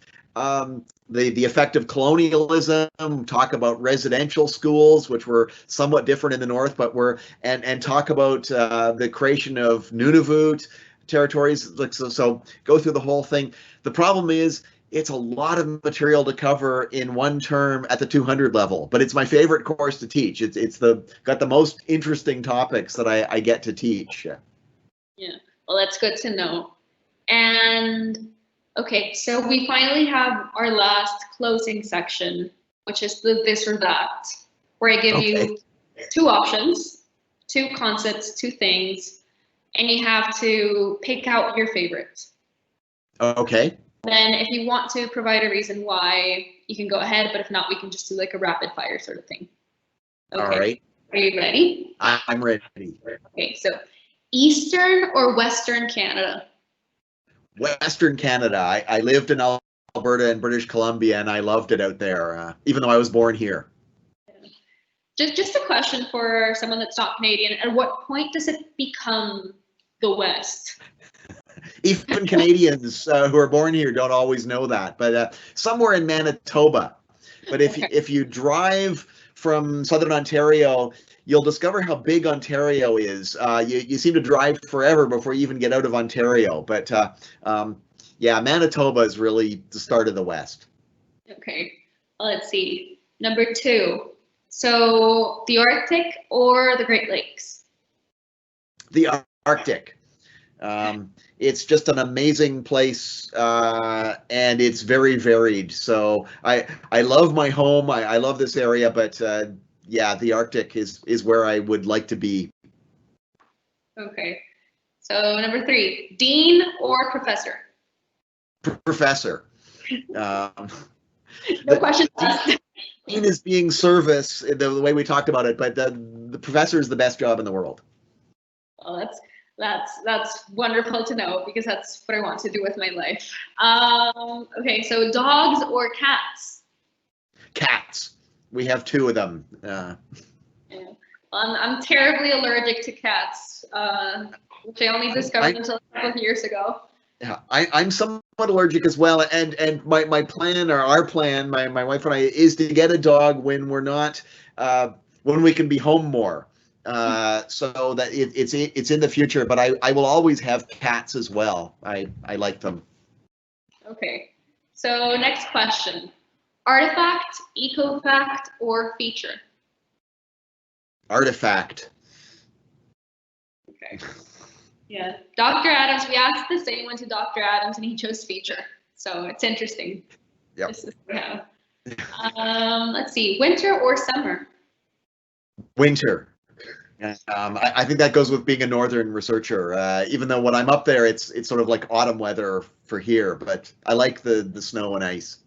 the effect of colonialism, talk about residential schools, which were somewhat different in the north, but and talk about the creation of Nunavut territories. So go through the whole thing. The problem is, it's a lot of material to cover in one term at the 200 level, but it's my favorite course to teach. It's got the most interesting topics that I get to teach. Yeah, well, that's good to know. And okay, so we finally have our last closing section, which is the this or that, where I give you 2 options, 2 concepts, 2 things, and you have to pick out your favorite. Okay. Then if you want to provide a reason why, you can go ahead, but if not, we can just do like a rapid fire sort of thing. Okay. All right. Are you ready? I'm ready. Okay, so Eastern or Western Canada? Western Canada. I lived in Alberta and British Columbia, and I loved it out there, even though I was born here. Just a question for someone that's not Canadian. At what point does it become the West? Even Canadians who are born here don't always know that, but somewhere in Manitoba. But if you drive from southern Ontario, you'll discover how big Ontario is. You seem to drive forever before you even get out of Ontario. But yeah, Manitoba is really the start of the West. Okay, well, let's see. Number 2. So the Arctic or the Great Lakes? The Arctic. It's just an amazing place, and it's very varied. So I love my home. I love this area, but yeah, the Arctic is where I would like to be. Okay. So number 3, dean or professor? Professor. No question asked. dean is being service the way we talked about it, but the professor is the best job in the world. Well, that's wonderful to know, because that's what I want to do with my life. Okay, so dogs or cats? Cats. We have 2 of them. Yeah. I'm terribly allergic to cats, which I only discovered until a couple of years ago. Yeah, I'm somewhat allergic as well, and my plan, or our plan, my wife and I, is to get a dog when we're not when we can be home more, so that it's in the future. But I will always have cats as well. I like them. Okay, so next question: artifact, eco-fact, or feature? Artifact. Okay. Yeah, Dr. Adams, we asked the same one to Dr. Adams, and he chose feature. So it's interesting. Yep. Yeah. Let's see, winter or summer? Winter. I think that goes with being a northern researcher. Even though when I'm up there, it's sort of like autumn weather for here, but I like the snow and ice.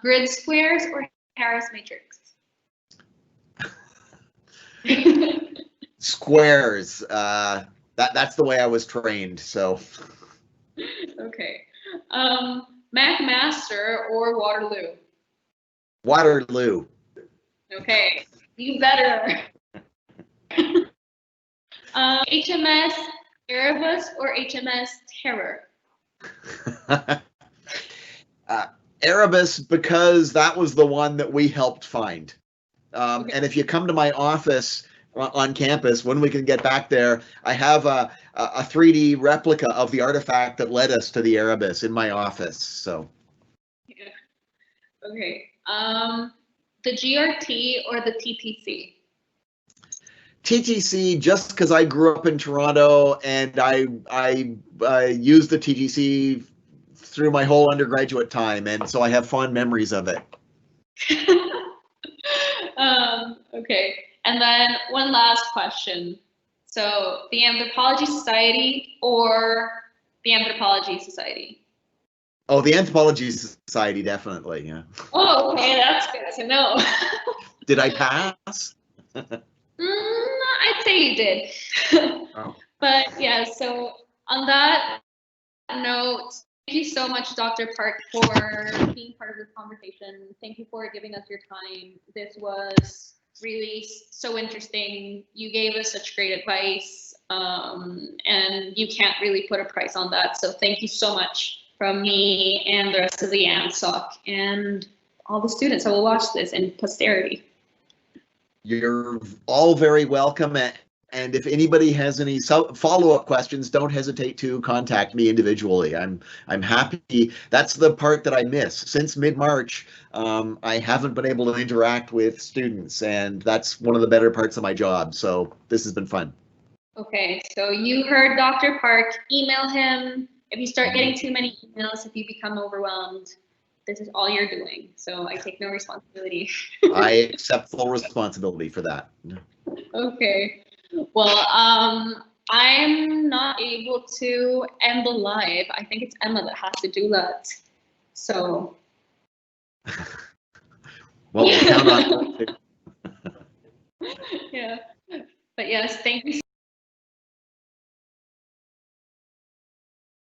Grid squares or Harris matrix? Squares. That's the way I was trained. So. Okay. McMaster or Waterloo? Waterloo. Okay, you better. HMS Erebus or HMS Terror? Erebus, because that was the one that we helped find. Okay. And if you come to my office on campus, when we can get back there, I have a 3D replica of the artifact that led us to the Erebus in my office. So. Yeah. Okay. The GRT or the TTC? TTC, just because I grew up in Toronto and I used the TTC through my whole undergraduate time, and so I have fond memories of it. Okay, and then one last question. So the Anthropology Society or the Anthropology Society? Oh, the Anthropology Society, definitely, yeah. Oh, okay, that's good to know. Did I pass? I'd say you did. Oh. But yeah, so on that note, thank you so much, Dr. Park, for being part of this conversation. Thank you for giving us your time. This was really so interesting. You gave us such great advice, and you can't really put a price on that. So thank you so much from me and the rest of the ANSOC and all the students that will watch this in posterity. You're all very welcome. And if anybody has any follow-up questions, don't hesitate to contact me individually. I'm happy. That's the part that I miss. Since mid-March, I haven't been able to interact with students, and that's one of the better parts of my job. So this has been fun. Okay, so you heard Dr. Park. Email him. If you start getting too many emails, if you become overwhelmed, this is all you're doing. So I take no responsibility. I accept full responsibility for that. Okay. Well, I'm not able to end the live. I think it's Emma that has to do that. So. Well, we'll count on it. Yeah. But yes, thank you.